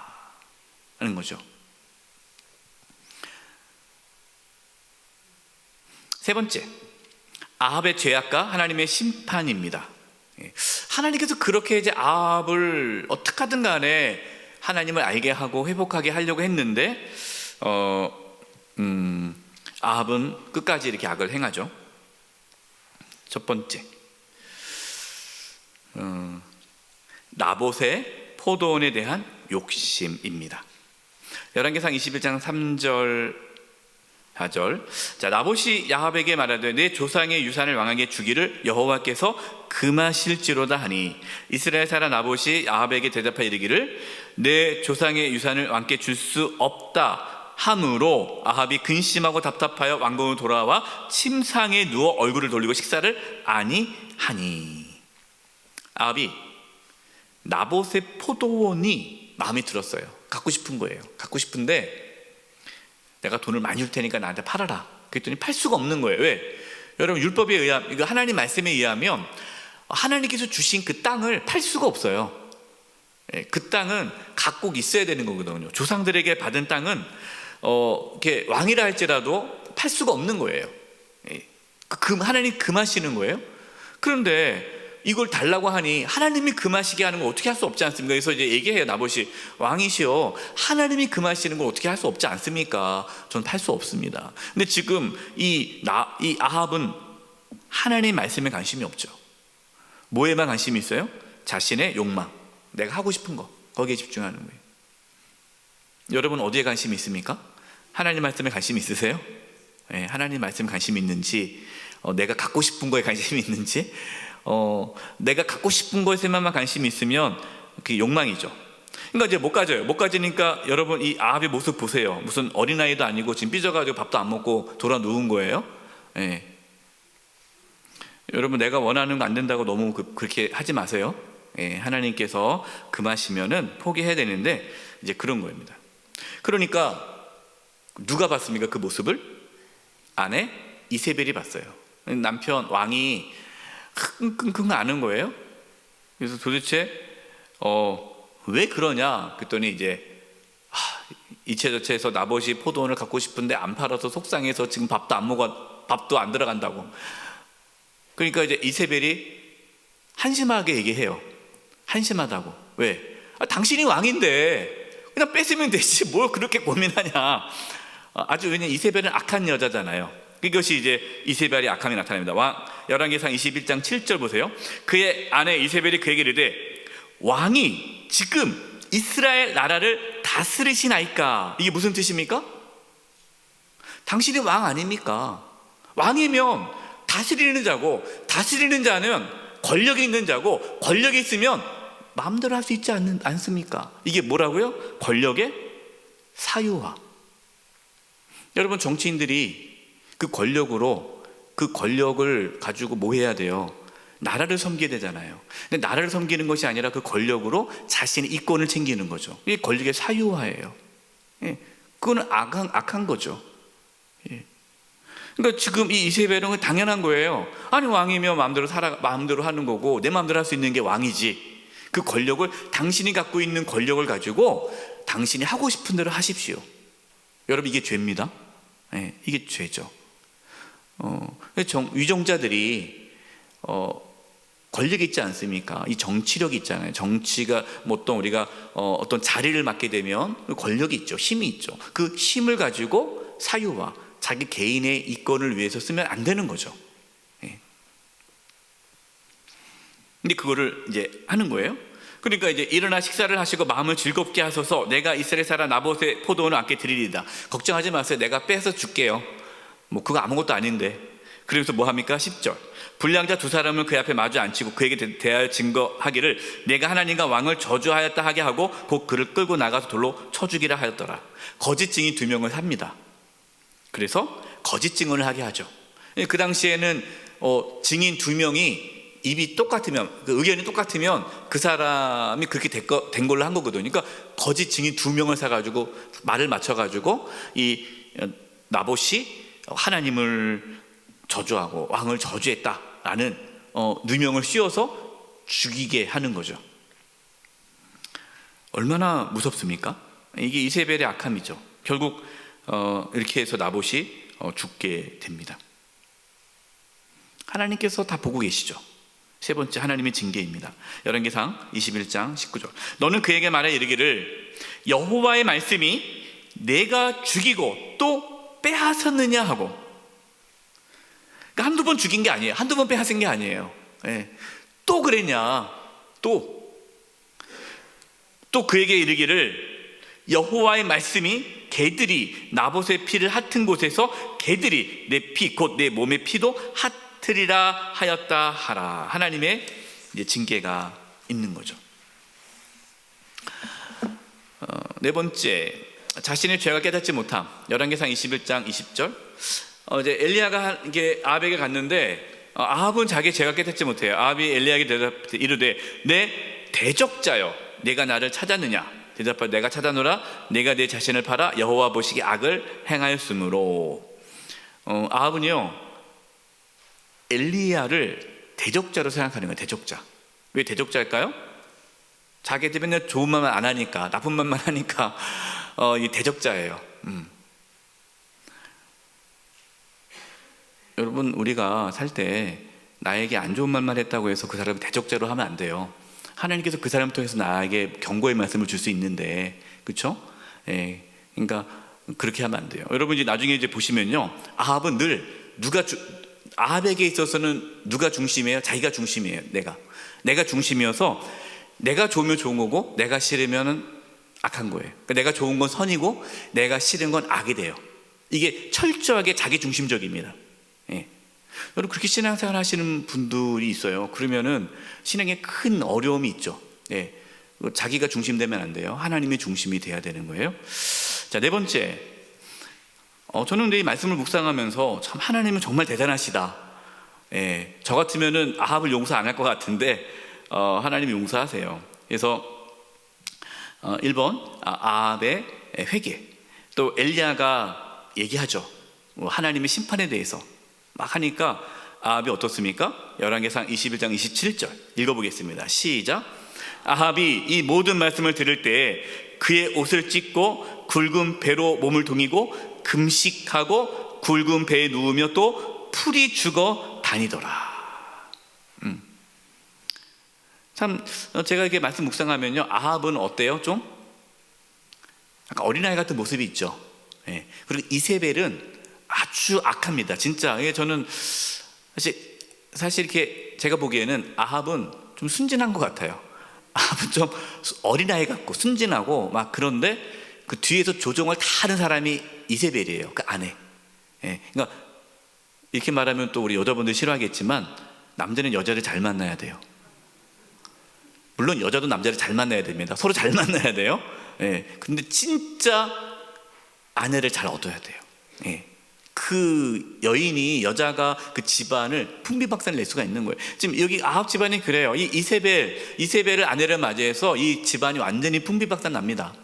하는 거죠. 세 번째, 아합의 죄악과 하나님의 심판입니다. 하나님께서 그렇게 이제 아합을 어떻게 하든 간에 하나님을 알게 하고 회복하게 하려고 했는데 아합은 끝까지 이렇게 악을 행하죠. 첫 번째, 나봇의 포도원에 대한 욕심입니다. 열왕기상 21장 3절 4절. 자, 나봇이 아합에게 말하되 내 조상의 유산을 왕에게 주기를 여호와께서 금하실지로다 하니 이스라엘 사람 나봇이 아합에게 대답하여 이르기를 내 조상의 유산을 왕께 줄 수 없다 함으로 아합이 근심하고 답답하여 왕궁으로 돌아와 침상에 누워 얼굴을 돌리고 식사를 아니하니. 아합이 나봇의 포도원이 마음에 들었어요. 갖고 싶은 거예요. 갖고 싶은데 내가 돈을 많이 줄 테니까 나한테 팔아라. 그랬더니 팔 수가 없는 거예요. 왜? 여러분, 율법에 의하면, 이거 하나님 말씀에 의하면 하나님께서 주신 그 땅을 팔 수가 없어요. 그 땅은 갖고 있어야 되는 거거든요. 조상들에게 받은 땅은 이렇게 왕이라 할지라도 팔 수가 없는 거예요. 하나님 금하시는 거예요. 그런데 이걸 달라고 하니 하나님이 금하시게 하는 걸 어떻게 할 수 없지 않습니까? 그래서 이제 얘기해요. 나봇이 왕이시여, 하나님이 금하시는 걸 어떻게 할 수 없지 않습니까? 저는 팔 수 없습니다. 근데 지금 이 아합은 하나님 말씀에 관심이 없죠. 뭐에만 관심이 있어요? 자신의 욕망, 내가 하고 싶은 거, 거기에 집중하는 거예요. 여러분 어디에 관심이 있습니까? 하나님 말씀에 관심이 있으세요? 네, 하나님 말씀에 관심이 있는지, 내가 갖고 싶은 거에 관심이 있는지, 내가 갖고 싶은 것에만 관심이 있으면 그게 욕망이죠. 그러니까 이제 못 가지니까 여러분 이 아합의 모습 보세요. 무슨 어린아이도 아니고 지금 삐져가지고 밥도 안 먹고 돌아 누운 거예요. 예. 여러분, 내가 원하는 거 안 된다고 너무 그렇게 하지 마세요. 하나님께서 금하시면은 포기해야 되는데 이제 그런 겁니다. 그러니까 누가 봤습니까? 그 모습을 아내 이세벨이 봤어요. 남편 왕이 끙끙끙 앓는 거예요. 그래서 도대체 왜 그러냐 그랬더니 이제 이체저체해서 나봇이 포도원을 갖고 싶은데 안 팔아서 속상해서 지금 밥도 안 들어간다고. 그러니까 이제 이세벨이 한심하게 얘기해요. 한심하다고. 왜? 당신이 왕인데 그냥 뺏으면 되지 뭘 그렇게 고민하냐. 아주 왜냐면 이세벨은 악한 여자잖아요. 이것이 이제 이세벨의 악함이 나타납니다. 열왕기상 21장 7절 보세요. 그의 아내 이세벨이 그에게 이르되 왕이 지금 이스라엘 나라를 다스리시나이까. 이게 무슨 뜻입니까? 당신이 왕 아닙니까? 왕이면 다스리는 자고, 다스리는 자는 권력이 있는 자고, 권력이 있으면 마음대로 할 수 있지 않습니까? 이게 뭐라고요? 권력의 사유화. 여러분, 정치인들이 그 권력을 가지고 뭐 해야 돼요? 나라를 섬겨야 되잖아요. 근데 나라를 섬기는 것이 아니라 그 권력으로 자신의 이권을 챙기는 거죠. 이게 권력의 사유화예요. 그거는 악한 거죠. 그러니까 지금 이 이세벨은 당연한 거예요. 아니 왕이면 마음대로 하는 거고 내 마음대로 할 수 있는 게 왕이지. 그 권력을 당신이 갖고 있는 권력을 가지고 당신이 하고 싶은 대로 하십시오. 여러분 이게 죄입니다. 이게 죄죠. 위정자들이 권력이 있지 않습니까? 이 정치력이 있잖아요. 정치가 어떤 우리가 어떤 자리를 맡게 되면 권력이 있죠. 힘이 있죠. 그 힘을 가지고 사유화, 자기 개인의 이권을 위해서 쓰면 안 되는 거죠. 근데 그거를 이제 하는 거예요. 그러니까 이제 일어나 식사를 하시고 마음을 즐겁게 하소서. 내가 이스라엘 사람 나봇의 포도원을 함께 드리리다. 걱정하지 마세요. 내가 빼서 줄게요. 뭐 그거 아무것도 아닌데. 그래서 뭐 합니까? 10절. 불량자 두 사람을 그 앞에 마주 앉히고 그에게 대하여 증거하기를 내가 하나님과 왕을 저주하였다 하게 하고 곧 그를 끌고 나가서 돌로 쳐 죽이라 하였더라. 거짓 증인 2명을 삽니다. 그래서 거짓 증언을 하게 하죠. 그 당시에는 증인 2명이 입이 똑같으면, 그 의견이 똑같으면 그 사람이 그렇게 된 걸로 한 거거든요. 그러니까 거짓 증인 2명을 사가지고 말을 맞춰가지고 이 나봇이 하나님을 저주하고 왕을 저주했다라는 누명을 씌워서 죽이게 하는 거죠. 얼마나 무섭습니까? 이게 이세벨의 악함이죠. 결국 이렇게 해서 나봇이 죽게 됩니다. 하나님께서 다 보고 계시죠. 세 번째 하나님의 징계입니다. 열왕기상 21장 19절. 너는 그에게 말해 이르기를 여호와의 말씀이 내가 죽이고 또 빼앗았느냐 하고. 그러니까 한두 번 죽인 게 아니에요. 한두 번 빼앗은 게 아니에요. 또 그랬냐. 또 그에게 이르기를 여호와의 말씀이 개들이 나봇의 피를 핥은 곳에서 개들이 내 피 곧 내 몸의 피도 핥으리라 하였다 하라. 하나님의 이제 징계가 있는 거죠. 네 번째, 자신의 죄가 깨닫지 못함. 열왕기상 21장 20절. 이제 엘리야가 이게 아합에게 갔는데 아합은 자기 죄가 깨닫지 못해요. 아합이 엘리야에게 대답해 이르되 내 대적자여 내가 나를 찾았느냐. 대답하되 내가 찾아노라. 내가 내 자신을 팔아 여호와 보시기에 악을 행하였으므로. 아합은요 엘리야를 대적자로 생각하는 거예요. 대적자. 왜 대적자일까요? 자기한테 맨날 좋은 말만 안 하니까, 나쁜 말만 하니까 이 대적자예요. 여러분, 우리가 살 때 나에게 안 좋은 말만 했다고 해서 그 사람을 대적자로 하면 안 돼요. 하나님께서 그 사람을 통해서 나에게 경고의 말씀을 줄 수 있는데, 그렇죠? 그러니까 그렇게 하면 안 돼요. 여러분 이제 나중에 이제 보시면요, 아합은 늘 아합에게 있어서는 누가 중심이에요? 자기가 중심이에요. 내가 중심이어서 내가 좋으면 좋은 거고 내가 싫으면 악한 거예요. 그러니까 내가 좋은 건 선이고 내가 싫은 건 악이 돼요. 이게 철저하게 자기 중심적입니다. 여러분 그렇게 신앙생활 하시는 분들이 있어요. 그러면은 신앙에 큰 어려움이 있죠. 자기가 중심되면 안 돼요. 하나님이 중심이 돼야 되는 거예요. 자, 네 번째, 저는 이 말씀을 묵상하면서 참 하나님은 정말 대단하시다. 저 같으면은 아합을 용서 안 할 것 같은데 하나님이 용서하세요. 그래서 1번 아합의 회개, 또 엘리야가 얘기하죠. 하나님의 심판에 대해서 막 하니까 아합이 어떻습니까? 열왕기상 21장 27절 읽어보겠습니다. 시작. 아합이 이 모든 말씀을 들을 때에 그의 옷을 찢고 굵은 배로 몸을 동이고 금식하고 굵은 배에 누우며 또 풀이 죽어 다니더라. 참 제가 이렇게 말씀 묵상하면요, 아합은 어때요? 좀 약간 어린아이 같은 모습이 있죠. 그리고 이세벨은 아주 악합니다. 진짜 저는 사실 이렇게 제가 보기에는 아합은 좀 순진한 것 같아요. 아합은 좀 어린아이 같고 순진하고 막, 그런데 그 뒤에서 조종을 다 하는 사람이 이세벨이에요. 그 아내. 그러니까 이렇게 말하면 또 우리 여자분들 싫어하겠지만 남자는 여자를 잘 만나야 돼요. 물론 여자도 남자를 잘 만나야 됩니다. 서로 잘 만나야 돼요. 근데 진짜 아내를 잘 얻어야 돼요. 그 여인이, 여자가 그 집안을 풍비박산을 낼 수가 있는 거예요. 지금 여기 아합 집안이 그래요. 이 이세벨을 아내를 맞이해서 이 집안이 완전히 풍비박산 납니다.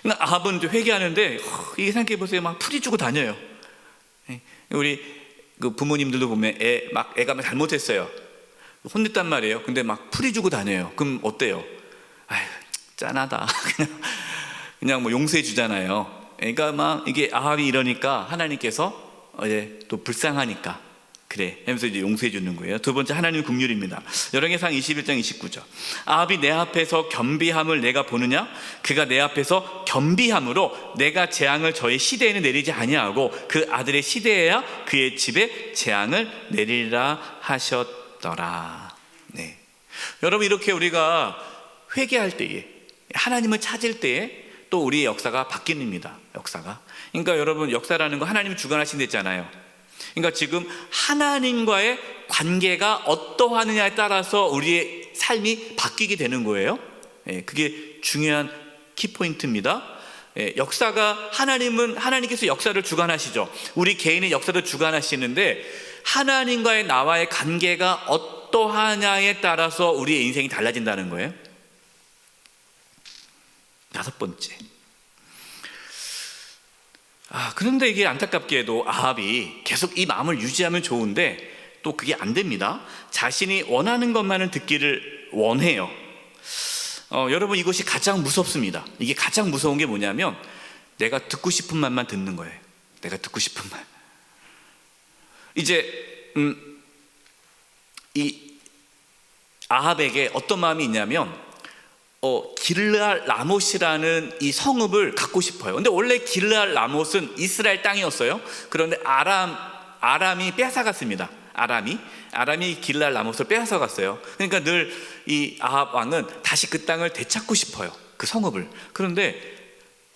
그러니까 아합은 회개하는데 이게 생각해 보세요. 막 풀이 주고 다녀요. 우리 그 부모님들도 보면 애가 막 잘못했어요. 혼냈단 말이에요. 근데 막 풀이 주고 다녀요. 그럼 어때요? 아휴, 짠하다. 그냥 뭐 용서해 주잖아요. 그러니까 막 이게 아합이 이러니까 하나님께서 이제 또 불쌍하니까 그래 하면서 이제 용서해 주는 거예요. 두 번째, 하나님 긍휼입니다. 열왕기상 21장 29절. 아합이 내 앞에서 겸비함을 내가 보느냐? 그가 내 앞에서 겸비함으로 내가 재앙을 저의 시대에는 내리지 아니하고 그 아들의 시대에야 그의 집에 재앙을 내리라 하셨더라. 여러분, 이렇게 우리가 회개할 때에, 하나님을 찾을 때에 또 우리의 역사가 바뀝니다. 역사가. 그러니까 여러분, 역사라는 거 하나님이 주관하신 데 있잖아요. 그러니까 지금 하나님과의 관계가 어떠하느냐에 따라서 우리의 삶이 바뀌게 되는 거예요. 그게 중요한 키포인트입니다. 역사가, 하나님께서 역사를 주관하시죠. 우리 개인의 역사도 주관하시는데 하나님과의 나와의 관계가 어떠하냐에 따라서 우리의 인생이 달라진다는 거예요. 다섯 번째. 그런데 이게 안타깝게도 아합이 계속 이 마음을 유지하면 좋은데 또 그게 안 됩니다. 자신이 원하는 것만을 듣기를 원해요. 여러분, 이것이 가장 무섭습니다. 이게 가장 무서운 게 뭐냐면 내가 듣고 싶은 말만 듣는 거예요. 내가 듣고 싶은 말. 이제 이 아합에게 어떤 마음이 있냐면 길르앗 라못이라는 이 성읍을 갖고 싶어요. 근데 원래 길르앗 라못은 이스라엘 땅이었어요. 그런데 아람이 빼앗아갔습니다. 아람이 길르앗 라못을 빼앗아갔어요. 그러니까 늘 이 아합 왕은 다시 그 땅을 되찾고 싶어요. 그 성읍을. 그런데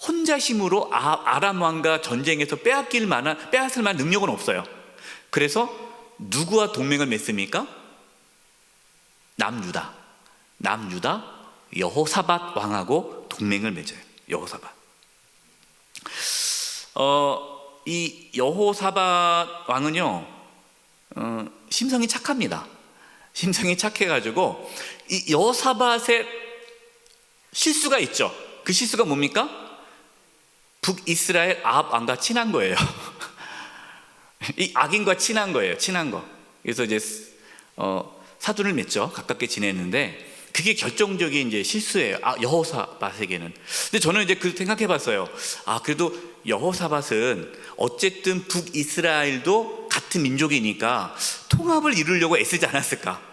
혼자 힘으로 아람 왕과 전쟁에서 빼앗을 만한 능력은 없어요. 그래서 누구와 동맹을 맺습니까? 남유다 여호사밧 왕하고 동맹을 맺어요. 여호사밧. 이 여호사밧 왕은요, 심성이 착합니다. 심성이 착해가지고 이 여호사밧의 실수가 있죠. 그 실수가 뭡니까? 북이스라엘 아합 왕과 친한 거예요. 이 악인과 친한 거예요. 친한 거. 그래서 이제 사돈을 맺죠. 가깝게 지냈는데 그게 결정적인 이제 실수예요. 여호사밧에게는. 근데 저는 이제 그 생각해봤어요. 그래도 여호사밧은 어쨌든 북이스라엘도 같은 민족이니까 통합을 이루려고 애쓰지 않았을까?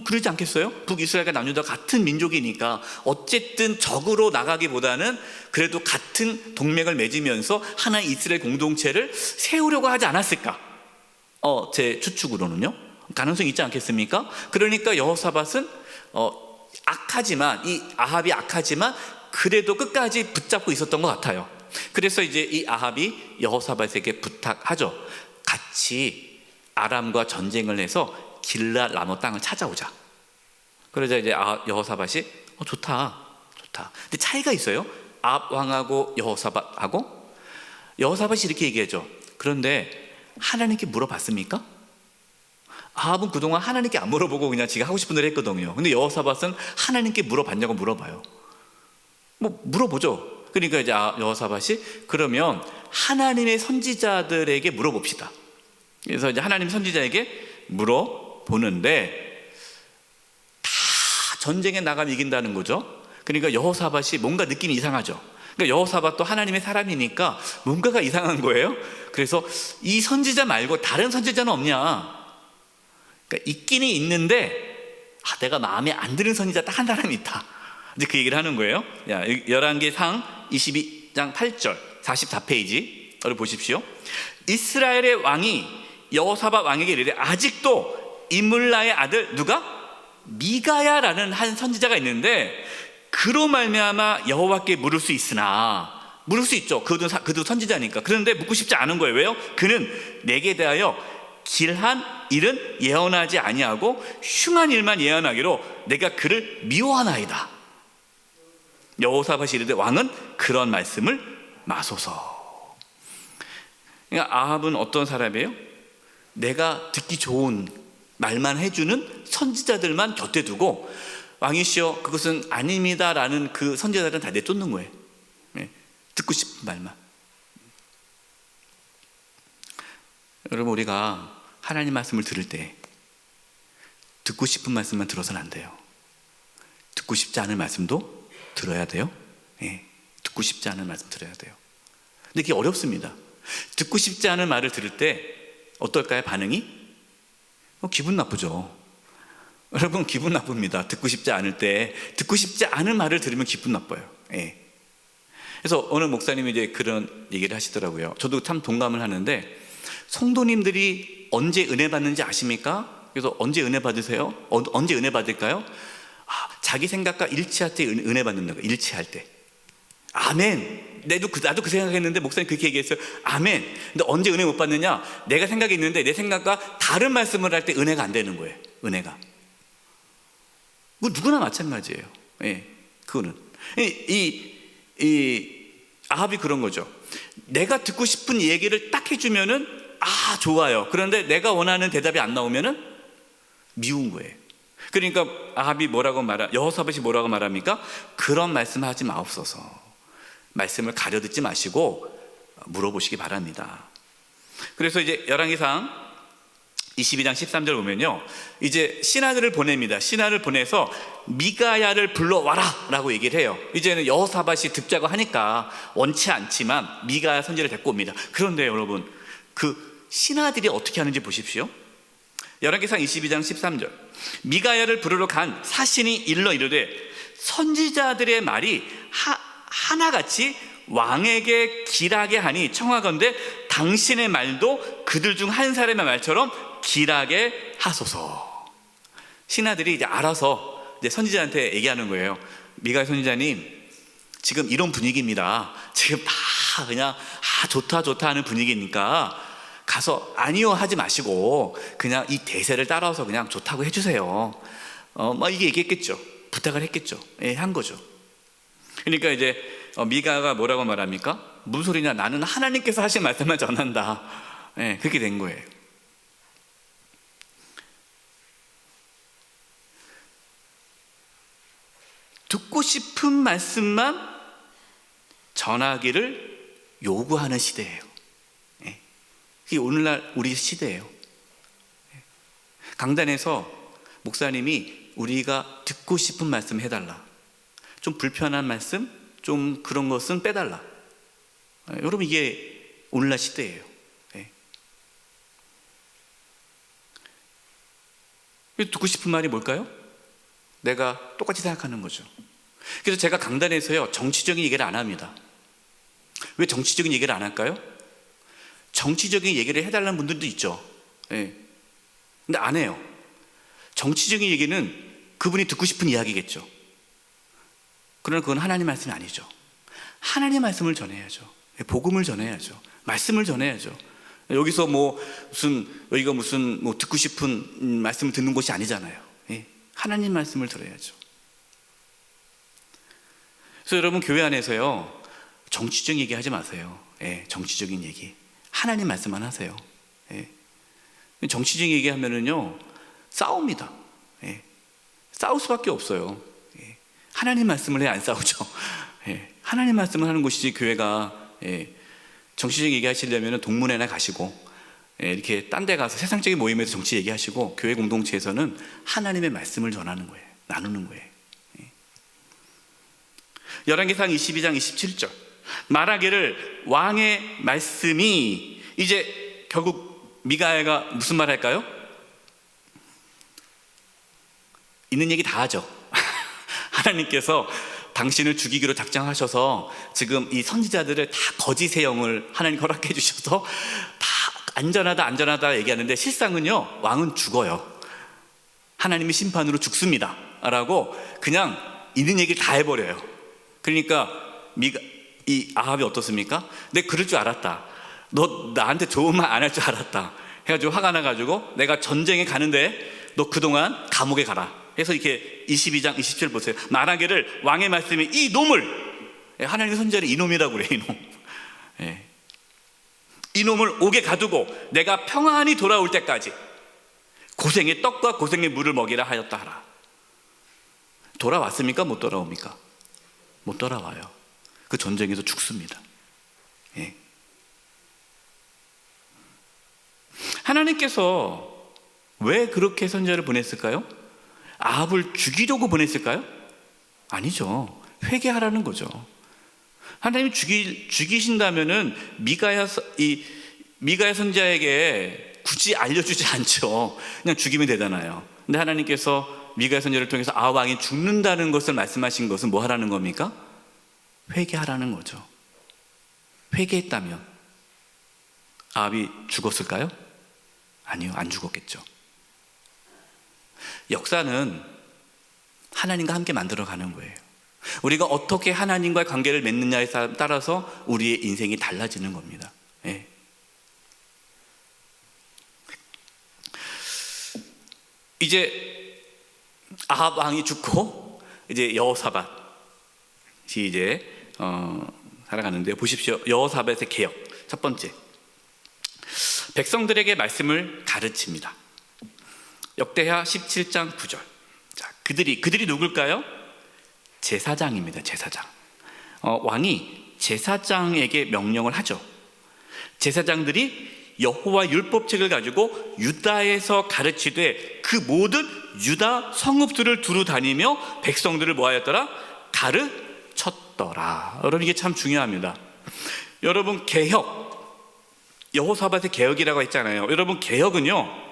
그러지 않겠어요? 북이스라엘과 남유다 같은 민족이니까 어쨌든 적으로 나가기보다는 그래도 같은 동맹을 맺으면서 하나의 이스라엘 공동체를 세우려고 하지 않았을까? 제 추측으로는요. 가능성이 있지 않겠습니까? 그러니까 여호사밧은 악하지만, 이 아합이 악하지만 그래도 끝까지 붙잡고 있었던 것 같아요. 그래서 이제 이 아합이 여호사밧에게 부탁하죠. 같이 아람과 전쟁을 해서 길르앗 라못 땅을 찾아오자. 그러자 이제 여호사밧이 좋다. 근데 차이가 있어요. 아합 왕하고 여호사밧하고. 여호사밧이 이렇게 얘기하죠. 그런데 하나님께 물어봤습니까? 아합은 그동안 하나님께 안 물어보고 그냥 지가 하고 싶은 대로 했거든요. 근데 여호사밧은 하나님께 물어봤냐고 물어봐요. 뭐 물어보죠. 그러니까 이제 여호사밧이 그러면 하나님의 선지자들에게 물어봅시다. 그래서 이제 하나님 선지자에게 물어보는데 다 전쟁에 나가면 이긴다는 거죠. 그러니까 여호사밧이 뭔가 느낌이 이상하죠. 그러니까 여호사밧도 하나님의 사람이니까 뭔가가 이상한 거예요. 그래서 이 선지자 말고 다른 선지자는 없냐? 그러니까 있기는 있는데 내가 마음에 안 드는 선지자 딱 한 사람이 있다. 이제 그 얘기를 하는 거예요. 열왕기상 22장 8절 44페이지를 보십시오. 이스라엘의 왕이 여호사밧 왕에게 이르되 아직도 이물라의 아들 누가? 미가야라는 한 선지자가 있는데 그로 말미암아 여호와께 물을 수 있으나, 물을 수 있죠. 그도 선지자니까. 그런데 묻고 싶지 않은 거예요. 왜요? 그는 내게 대하여 길한 일은 예언하지 아니하고 흉한 일만 예언하기로 내가 그를 미워하나이다. 여호사밧이 이르되 왕은 그런 말씀을 마소서. 그러니까 아합은 어떤 사람이에요? 내가 듣기 좋은 말만 해주는 선지자들만 곁에 두고 왕이시여 그것은 아닙니다 라는 그 선지자들은 다 내쫓는 거예요. 듣고 싶은 말만. 여러분, 우리가 하나님 말씀을 들을 때 듣고 싶은 말씀만 들어서는 안 돼요. 듣고 싶지 않은 말씀도 들어야 돼요. 듣고 싶지 않은 말씀 들어야 돼요. 근데 그게 어렵습니다. 듣고 싶지 않은 말을 들을 때 어떨까요? 반응이? 기분 나쁘죠. 여러분, 기분 나쁩니다. 듣고 싶지 않을 때, 듣고 싶지 않은 말을 들으면 기분 나빠요. 그래서 오늘 목사님이 이제 그런 얘기를 하시더라고요. 저도 참 동감을 하는데, 성도님들이 언제 은혜 받는지 아십니까? 그래서 언제 은혜 받으세요? 언제 은혜 받을까요? 자기 생각과 일치할 때 은혜 받는다고. 일치할 때. 아멘. 나도 그 생각했는데 목사님 그렇게 얘기했어요. 아멘. 근데 언제 은혜 못 받느냐? 내가 생각했는데 내 생각과 다른 말씀을 할 때 은혜가 안 되는 거예요. 은혜가. 뭐 누구나 마찬가지예요. 그거는 이 아합이 그런 거죠. 내가 듣고 싶은 얘기를 딱 해주면은 좋아요. 그런데 내가 원하는 대답이 안 나오면은 미운 거예요. 그러니까 아합이 여호사밧이 뭐라고 말합니까? 그런 말씀하지 마옵소서. 말씀을 가려듣지 마시고 물어보시기 바랍니다. 그래서 이제 열왕기상 22장 13절 보면요, 이제 신하들을 보냅니다. 신하를 보내서 미가야를 불러와라 라고 얘기를 해요. 이제는 여호사밧이 듣자고 하니까 원치 않지만 미가야 선지자를 데리고 옵니다. 그런데 여러분, 그 신하들이 어떻게 하는지 보십시오. 열왕기상 22장 13절 미가야를 부르러 간 사신이 일러 이르되 선지자들의 말이 하나같이 왕에게 길하게 하니 청하건대 당신의 말도 그들 중 한 사람의 말처럼 길하게 하소서. 신하들이 이제 알아서 이제 선지자한테 얘기하는 거예요. 미가야 선지자님, 지금 이런 분위기입니다. 지금 다 그냥 좋다 하는 분위기니까 가서 아니요 하지 마시고 그냥 이 대세를 따라서 그냥 좋다고 해주세요. 이게 얘기했겠죠. 부탁을 했겠죠. 한 거죠. 그러니까 이제 미가가 뭐라고 말합니까? 무슨 소리냐? 나는 하나님께서 하신 말씀만 전한다. 그렇게 된 거예요. 듣고 싶은 말씀만 전하기를 요구하는 시대예요. 이게 오늘날 우리 시대예요. 강단에서 목사님이 우리가 듣고 싶은 말씀 해달라. 좀 불편한 말씀, 좀 그런 것은 빼달라. 여러분, 이게 오늘날 시대예요. 듣고 싶은 말이 뭘까요? 내가 똑같이 생각하는 거죠. 그래서 제가 강단에서요, 정치적인 얘기를 안 합니다. 왜 정치적인 얘기를 안 할까요? 정치적인 얘기를 해달라는 분들도 있죠. 근데 안 해요. 정치적인 얘기는 그분이 듣고 싶은 이야기겠죠. 그러나 그건 하나님 말씀이 아니죠. 하나님 말씀을 전해야죠. 복음을 전해야죠. 말씀을 전해야죠. 여기서 여기가 무슨 듣고 싶은 말씀을 듣는 곳이 아니잖아요. 하나님 말씀을 들어야죠. 그래서 여러분, 교회 안에서요, 정치적인 얘기 하지 마세요. 정치적인 얘기. 하나님 말씀만 하세요. 정치적인 얘기하면은요 싸웁니다. 예. 싸울 수밖에 없어요. 예. 하나님 말씀을 해 안 싸우죠. 예. 하나님 말씀을 하는 곳이지 교회가 정치적 얘기하시려면 동문회나 가시고 이렇게 딴 데 가서 세상적인 모임에서 정치 얘기하시고 교회 공동체에서는 하나님의 말씀을 전하는 거예요. 나누는 거예요. 열왕기상 22장 27절 말하기를 왕의 말씀이 이제 결국 미가야가 무슨 말 할까요? 있는 얘기 다 하죠. 하나님께서 당신을 죽이기로 작정하셔서 지금 이 선지자들을 다 거짓의 영을 하나님 허락해 주셔서 다 안전하다 얘기하는데 실상은요 왕은 죽어요. 하나님이 심판으로 죽습니다 라고 그냥 있는 얘기를 다 해버려요. 그러니까 이 아합이 어떻습니까? 내가 그럴 줄 알았다. 너 나한테 좋은 말 안 할 줄 알았다 해가지고 화가 나가지고 내가 전쟁에 가는데 너 그동안 감옥에 가라 해서 이렇게 22장 27절 보세요. 말하기를 왕의 말씀이 이 놈을, 하나님의 선지자를 이놈이라고 그래요. 이놈. 이놈을 옥에 가두고 내가 평안히 돌아올 때까지 고생의 떡과 고생의 물을 먹이라 하였다 하라. 돌아왔습니까? 못 돌아옵니까? 못 돌아와요. 그 전쟁에서 죽습니다. 하나님께서 왜 그렇게 선지자를 보냈을까요? 아합을 죽이려고 보냈을까요? 아니죠. 회개하라는 거죠. 하나님이 죽이신다면은 미가야 선지자에게 굳이 알려주지 않죠. 그냥 죽이면 되잖아요. 근데 하나님께서 미가야 선지자를 통해서 아합 왕이 죽는다는 것을 말씀하신 것은 뭐 하라는 겁니까? 회개하라는 거죠. 회개했다면 아합이 죽었을까요? 아니요, 안 죽었겠죠. 역사는 하나님과 함께 만들어가는 거예요. 우리가 어떻게 하나님과의 관계를 맺느냐에 따라서 우리의 인생이 달라지는 겁니다. 이제 아합 왕이 죽고 이제 여호사밧이 이제 살아가는데 보십시오. 여호사밧의 개혁 첫 번째, 백성들에게 말씀을 가르칩니다. 역대하 17장 9절. 자, 그들이 누굴까요? 제사장입니다. 제사장. 왕이 제사장에게 명령을 하죠. 제사장들이 여호와 율법책을 가지고 유다에서 가르치되 그 모든 유다 성읍들을 두루 다니며 백성들을 뭐하였더라? 가르쳤더라. 여러분 이게 참 중요합니다. 여러분 개혁, 여호사밧의 개혁이라고 했잖아요. 여러분 개혁은요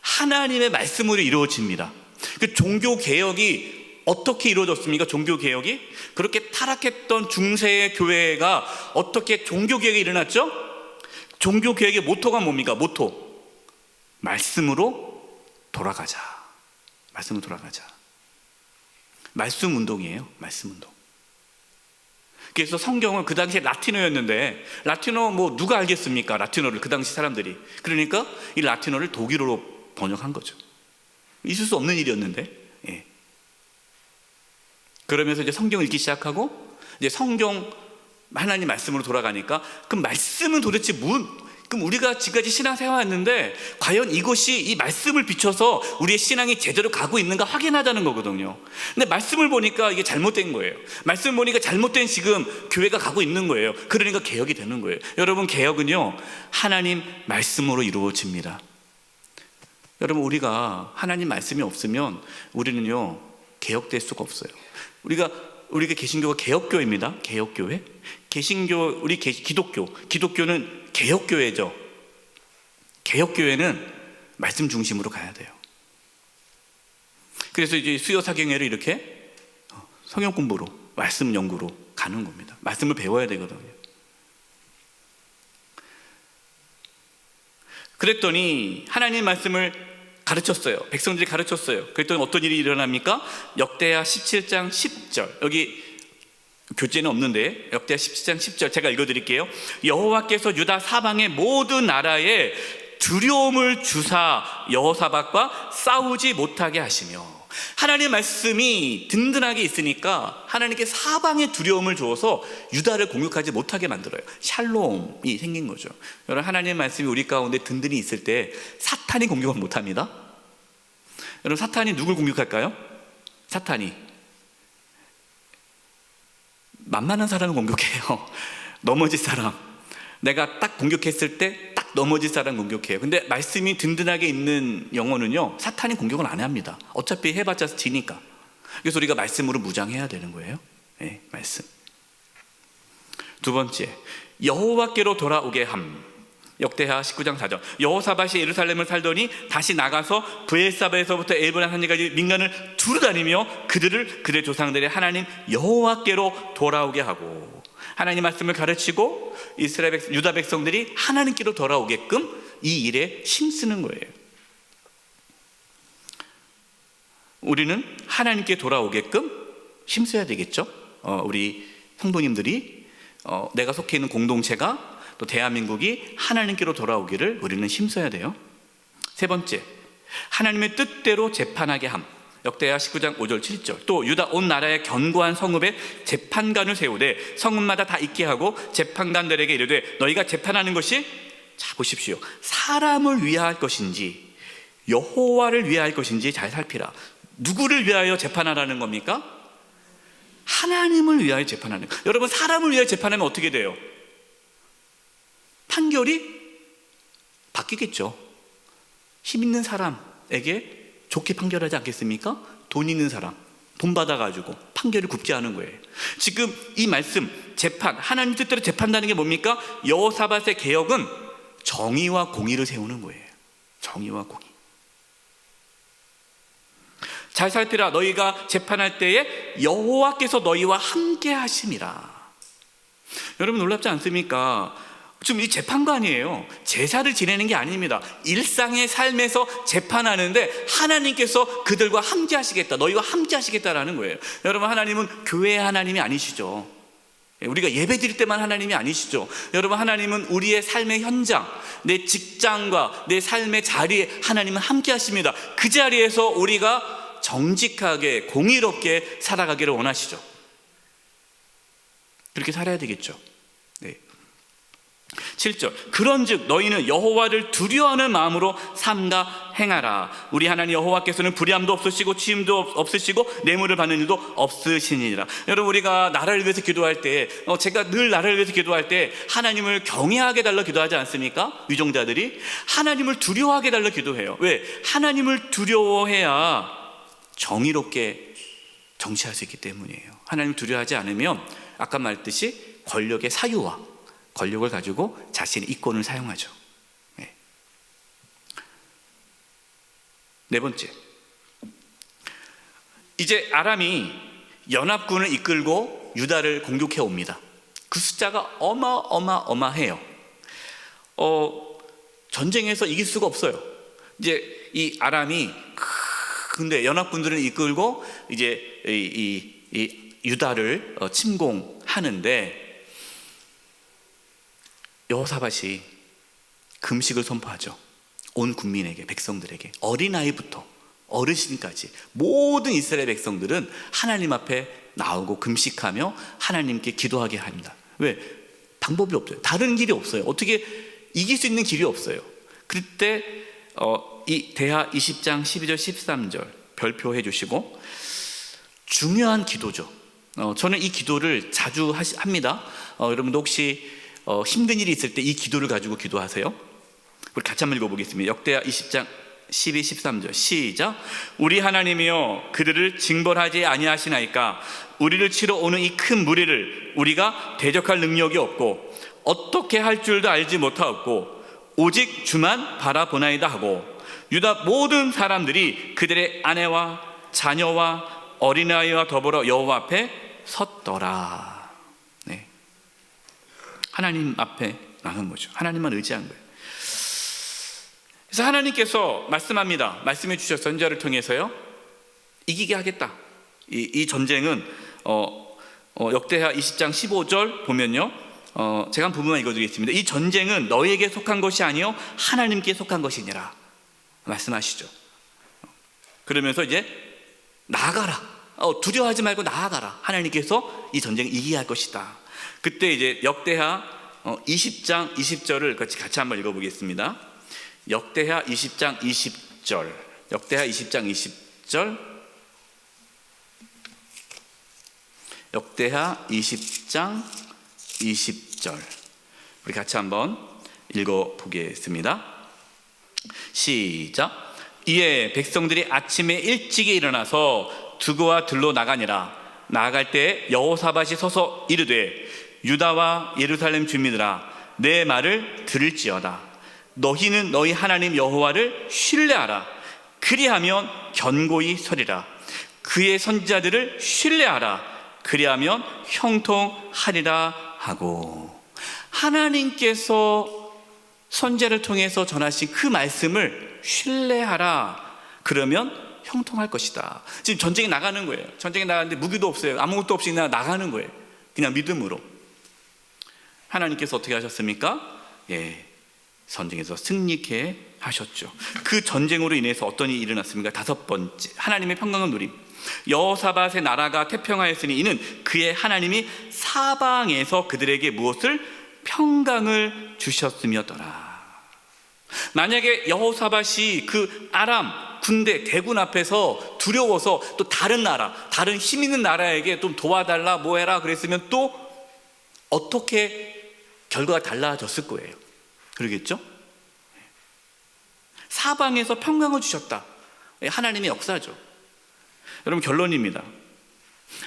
하나님의 말씀으로 이루어집니다. 그 종교 개혁이 어떻게 이루어졌습니까? 종교 개혁이 그렇게 타락했던 중세의 교회가 어떻게 종교 개혁이 일어났죠? 종교 개혁의 모토가 뭡니까? 모토 말씀으로 돌아가자. 말씀으로 돌아가자. 말씀 운동이에요. 말씀 운동. 그래서 성경은 그 당시에 라틴어였는데 라틴어 뭐 누가 알겠습니까? 라틴어를 그 당시 사람들이. 그러니까 이 라틴어를 독일어로 번역한 거죠. 있을 수 없는 일이었는데. 그러면서 이제 성경을 읽기 시작하고 이제 성경 하나님 말씀으로 돌아가니까 그 말씀은 도대체 그럼 우리가 지금까지 신앙생활 했는데 과연 이것이 이 말씀을 비춰서 우리의 신앙이 제대로 가고 있는가 확인하자는 거거든요. 근데 말씀을 보니까 이게 잘못된 거예요. 말씀을 보니까 잘못된 지금 교회가 가고 있는 거예요. 그러니까 개혁이 되는 거예요. 여러분 개혁은요 하나님 말씀으로 이루어집니다. 여러분 우리가 하나님 말씀이 없으면 우리는요 개혁될 수가 없어요. 우리가 개신교가 개혁교회입니다. 개혁교회. 개신교 우리 기독교는 개혁교회죠. 개혁교회는 말씀 중심으로 가야 돼요. 그래서 이제 수요사경회를 이렇게 성경 공부로 말씀 연구로 가는 겁니다. 말씀을 배워야 되거든요. 그랬더니 하나님 말씀을 가르쳤어요. 백성들이 가르쳤어요. 그랬더니 어떤 일이 일어납니까? 역대하 17장 10절. 여기 교재는 없는데 역대하 17장 10절 제가 읽어드릴게요. 여호와께서 유다 사방의 모든 나라에 두려움을 주사 여호사밧과 싸우지 못하게 하시며. 하나님의 말씀이 든든하게 있으니까 하나님께 사방에 두려움을 주어서 유다를 공격하지 못하게 만들어요. 샬롬이 생긴 거죠. 여러분, 하나님의 말씀이 우리 가운데 든든히 있을 때 사탄이 공격을 못합니다. 여러분, 사탄이 누굴 공격할까요? 사탄이 만만한 사람을 공격해요. 넘어질 사람, 내가 딱 공격했을 때 딱 넘어질 사람 공격해요. 근데 말씀이 든든하게 있는 영혼은요, 사탄이 공격을 안 합니다. 어차피 해봤자 지니까. 그래서 우리가 말씀으로 무장해야 되는 거예요. 네, 말씀. 두 번째, 여호와께로 돌아오게 함. 역대하 19장 4절. 여호사밧이 예루살렘을 살더니 다시 나가서 브엘사바에서부터 엘브란 산지까지 민간을 두루다니며 그들의 조상들의 하나님 여호와께로 돌아오게 하고, 하나님 말씀을 가르치고 유다 백성들이 하나님께로 돌아오게끔 이 일에 힘쓰는 거예요. 우리는 하나님께 돌아오게끔 힘써야 되겠죠. 우리 성도님들이 내가 속해 있는 공동체가 또 대한민국이 하나님께로 돌아오기를 우리는 힘써야 돼요. 세 번째, 하나님의 뜻대로 재판하게 함. 역대하 19장 5절 7절. 또 유다 온 나라의 견고한 성읍에 재판관을 세우되 성읍마다 다 있게 하고 재판관들에게 이르되 너희가 재판하는 것이, 자 보십시오, 사람을 위할 것인지 여호와를 위할 것인지 잘 살피라. 누구를 위하여 재판하라는 겁니까? 하나님을 위하여 재판하는 거예요. 여러분, 사람을 위하여 재판하면 어떻게 돼요? 판결이 바뀌겠죠. 힘 있는 사람에게 좋게 판결하지 않겠습니까? 돈 있는 사람, 돈 받아가지고 판결을 굽지 않은 거예요. 지금 이 말씀, 재판, 하나님 뜻대로 재판하는 게 뭡니까? 여호사밧의 개혁은 정의와 공의를 세우는 거예요. 정의와 공의. 잘 살피라. 너희가 재판할 때에 여호와께서 너희와 함께 하심이라. 여러분, 놀랍지 않습니까? 지금 이 재판관이에요. 제사를 지내는 게 아닙니다. 일상의 삶에서 재판하는데 하나님께서 그들과 함께 하시겠다, 너희와 함께 하시겠다라는 거예요. 여러분, 하나님은 교회의 하나님이 아니시죠. 우리가 예배 드릴 때만 하나님이 아니시죠. 여러분, 하나님은 우리의 삶의 현장, 내 직장과 내 삶의 자리에 하나님은 함께 하십니다. 그 자리에서 우리가 정직하게 공의롭게 살아가기를 원하시죠. 그렇게 살아야 되겠죠. 네. 7절. 그런즉 너희는 여호와를 두려워하는 마음으로 삼가 행하라. 우리 하나님 여호와께서는 불의함도 없으시고 취임도 없으시고 뇌물을 받는 일도 없으시니라. 여러분, 우리가 나라를 위해서 기도할 때, 제가 늘 나라를 위해서 기도할 때 하나님을 경외하게 달라 기도하지 않습니까? 위종자들이 하나님을 두려워하게 달라 기도해요. 왜? 하나님을 두려워해야 정의롭게 정치할 수 있기 때문이에요. 하나님을 두려워하지 않으면 아까 말했듯이 권력의 사유와 권력을 가지고 자신의 이권을 사용하죠. 네 번째, 이제 아람이 연합군을 이끌고 유다를 공격해 옵니다. 그 숫자가 어마어마해요. 전쟁에서 이길 수가 없어요. 이제 이 아람이, 근데 연합군들을 이끌고 이제 이 유다를 침공하는데, 여호사밧이 금식을 선포하죠. 온 국민에게, 백성들에게, 어린아이부터 어르신까지 모든 이스라엘 백성들은 하나님 앞에 나오고 금식하며 하나님께 기도하게 합니다. 왜? 방법이 없어요. 다른 길이 없어요. 어떻게 이길 수 있는 길이 없어요. 그때 이 대하 20장 12절 13절 별표해 주시고, 중요한 기도죠. 저는 이 기도를 자주 합니다. 여러분도 혹시 힘든 일이 있을 때 이 기도를 가지고 기도하세요. 우리 같이 한번 읽어보겠습니다. 역대하 20장 12, 13절 시작. 우리 하나님이여 그들을 징벌하지 아니하시나이까. 우리를 치러 오는 이 큰 무리를 우리가 대적할 능력이 없고 어떻게 할 줄도 알지 못하였고 오직 주만 바라보나이다 하고, 유다 모든 사람들이 그들의 아내와 자녀와 어린아이와 더불어 여호와 앞에 섰더라. 네. 하나님 앞에 나간 거죠. 하나님만 의지한 거예요. 그래서 하나님께서 말씀합니다. 말씀해 주셔서 선지자를 통해서요, 이기게 하겠다. 이 전쟁은 역대하 20장 15절 보면요, 제가 한 부분만 읽어드리겠습니다. 이 전쟁은 너희에게 속한 것이 아니요 하나님께 속한 것이니라 말씀하시죠. 그러면서 이제 나아가라. 두려워하지 말고 나아가라. 하나님께서 이 전쟁을 이기게 할 것이다. 그때 이제 역대하 20장 20절을 같이 한번 읽어보겠습니다. 역대하 20장 20절. 역대하 20장 20절. 역대하 20장 20절. 우리 같이 한번 읽어보겠습니다. 시작. 이에 백성들이 아침에 일찍이 일어나서 두고와 들로 나가니라. 나아갈 때 여호사밧이 서서 이르되 유다와 예루살렘 주민들아 내 말을 들을지어다. 너희는 너희 하나님 여호와를 신뢰하라. 그리하면 견고히 서리라. 그의 선지자들을 신뢰하라. 그리하면 형통하리라 하고, 하나님께서 선지자를 통해서 전하신 그 말씀을 신뢰하라. 그러면 형통할 것이다. 지금 전쟁에 나가는 거예요. 전쟁에 나가는데 무기도 없어요. 아무것도 없이 그냥 나가는 거예요. 그냥 믿음으로. 하나님께서 어떻게 하셨습니까? 전쟁에서 승리케 하셨죠. 그 전쟁으로 인해서 어떤 일이 일어났습니까? 5번째, 하나님의 평강을 누림. 여호사밧의 나라가 태평하였으니 이는 그의 하나님이 사방에서 그들에게 무엇을? 평강을 주셨음이었더라. 만약에 여호사밧이 그 아람 군대 대군 앞에서 두려워서 또 다른 나라, 다른 힘 있는 나라에게 좀 도와달라 뭐 해라 그랬으면 또 어떻게 결과가 달라졌을 거예요. 그러겠죠? 사방에서 평강을 주셨다. 하나님의 역사죠. 여러분, 결론입니다.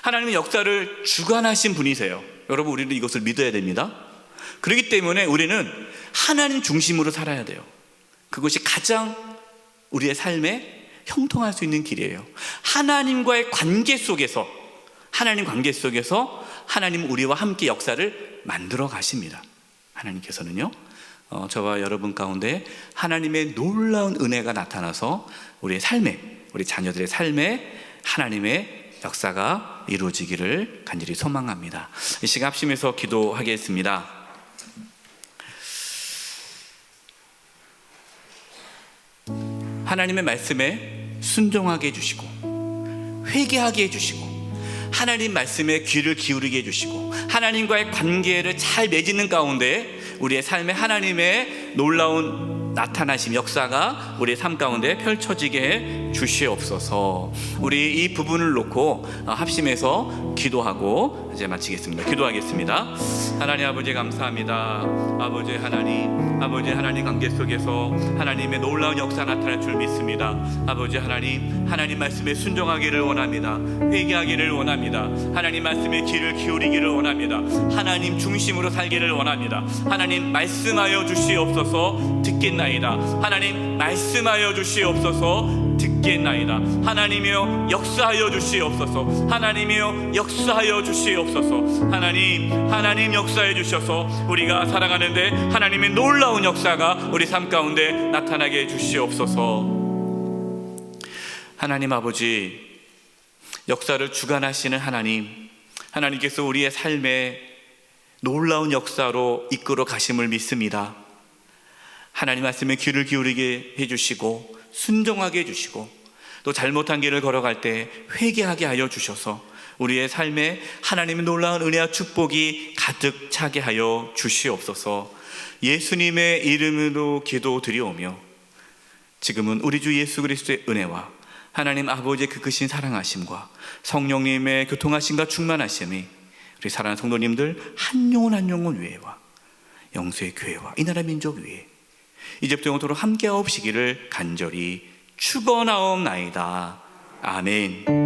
하나님의 역사를 주관하신 분이세요. 여러분, 우리는 이것을 믿어야 됩니다. 그렇기 때문에 우리는 하나님 중심으로 살아야 돼요. 그것이 가장 우리의 삶에 형통할 수 있는 길이에요. 하나님과의 관계 속에서, 하나님 관계 속에서 하나님은 우리와 함께 역사를 만들어 가십니다. 하나님께서는요, 저와 여러분 가운데 하나님의 놀라운 은혜가 나타나서 우리의 삶에, 우리 자녀들의 삶에 하나님의 역사가 이루어지기를 간절히 소망합니다. 이 시간 합심해서 기도하겠습니다. 하나님의 말씀에 순종하게 해주시고 회개하게 해주시고 하나님 말씀에 귀를 기울이게 해주시고 하나님과의 관계를 잘 맺는 가운데 우리의 삶에 하나님의 놀라운 나타나심 역사가 우리의 삶 가운데 펼쳐지게 해 주시옵소서. 우리 이 부분을 놓고 합심해서 기도하고 이제 마치겠습니다. 기도하겠습니다. 하나님 아버지 감사합니다. 아버지 하나님 관계 속에서 하나님의 놀라운 역사 나타날 줄 믿습니다. 아버지 하나님 말씀에 순종하기를 원합니다. 회개하기를 원합니다. 하나님 말씀에 귀를 기울이기를 원합니다. 하나님 중심으로 살기를 원합니다. 하나님 말씀하여 주시옵소서. 듣겠나이다. 하나님 말씀하여 주시옵소서. 듣겠나이다. 하나님이여 역사하여 주시옵소서. 하나님이여 역사하여 주시옵소서. 하나님 역사해 주셔서 우리가 살아가는데 하나님의 놀라운 역사가 우리 삶 가운데 나타나게 해 주시옵소서. 하나님 아버지, 역사를 주관하시는 하나님께서 우리의 삶에 놀라운 역사로 이끌어 가심을 믿습니다. 하나님 말씀에 귀를 기울이게 해주시고 순종하게 해주시고 또 잘못한 길을 걸어갈 때 회개하게 하여 주셔서 우리의 삶에 하나님의 놀라운 은혜와 축복이 가득 차게 하여 주시옵소서. 예수님의 이름으로 기도드리오며 지금은 우리 주 예수 그리스도의 은혜와 하나님 아버지의 그 크신 사랑하심과 성령님의 교통하심과 충만하심이 우리 사랑하는 성도님들 한 영혼 위에와 영수의 교회와 이 나라 민족 위에 이제부터 영원토록 함께하옵시기를 간절히 축원하옵나이다. 아멘.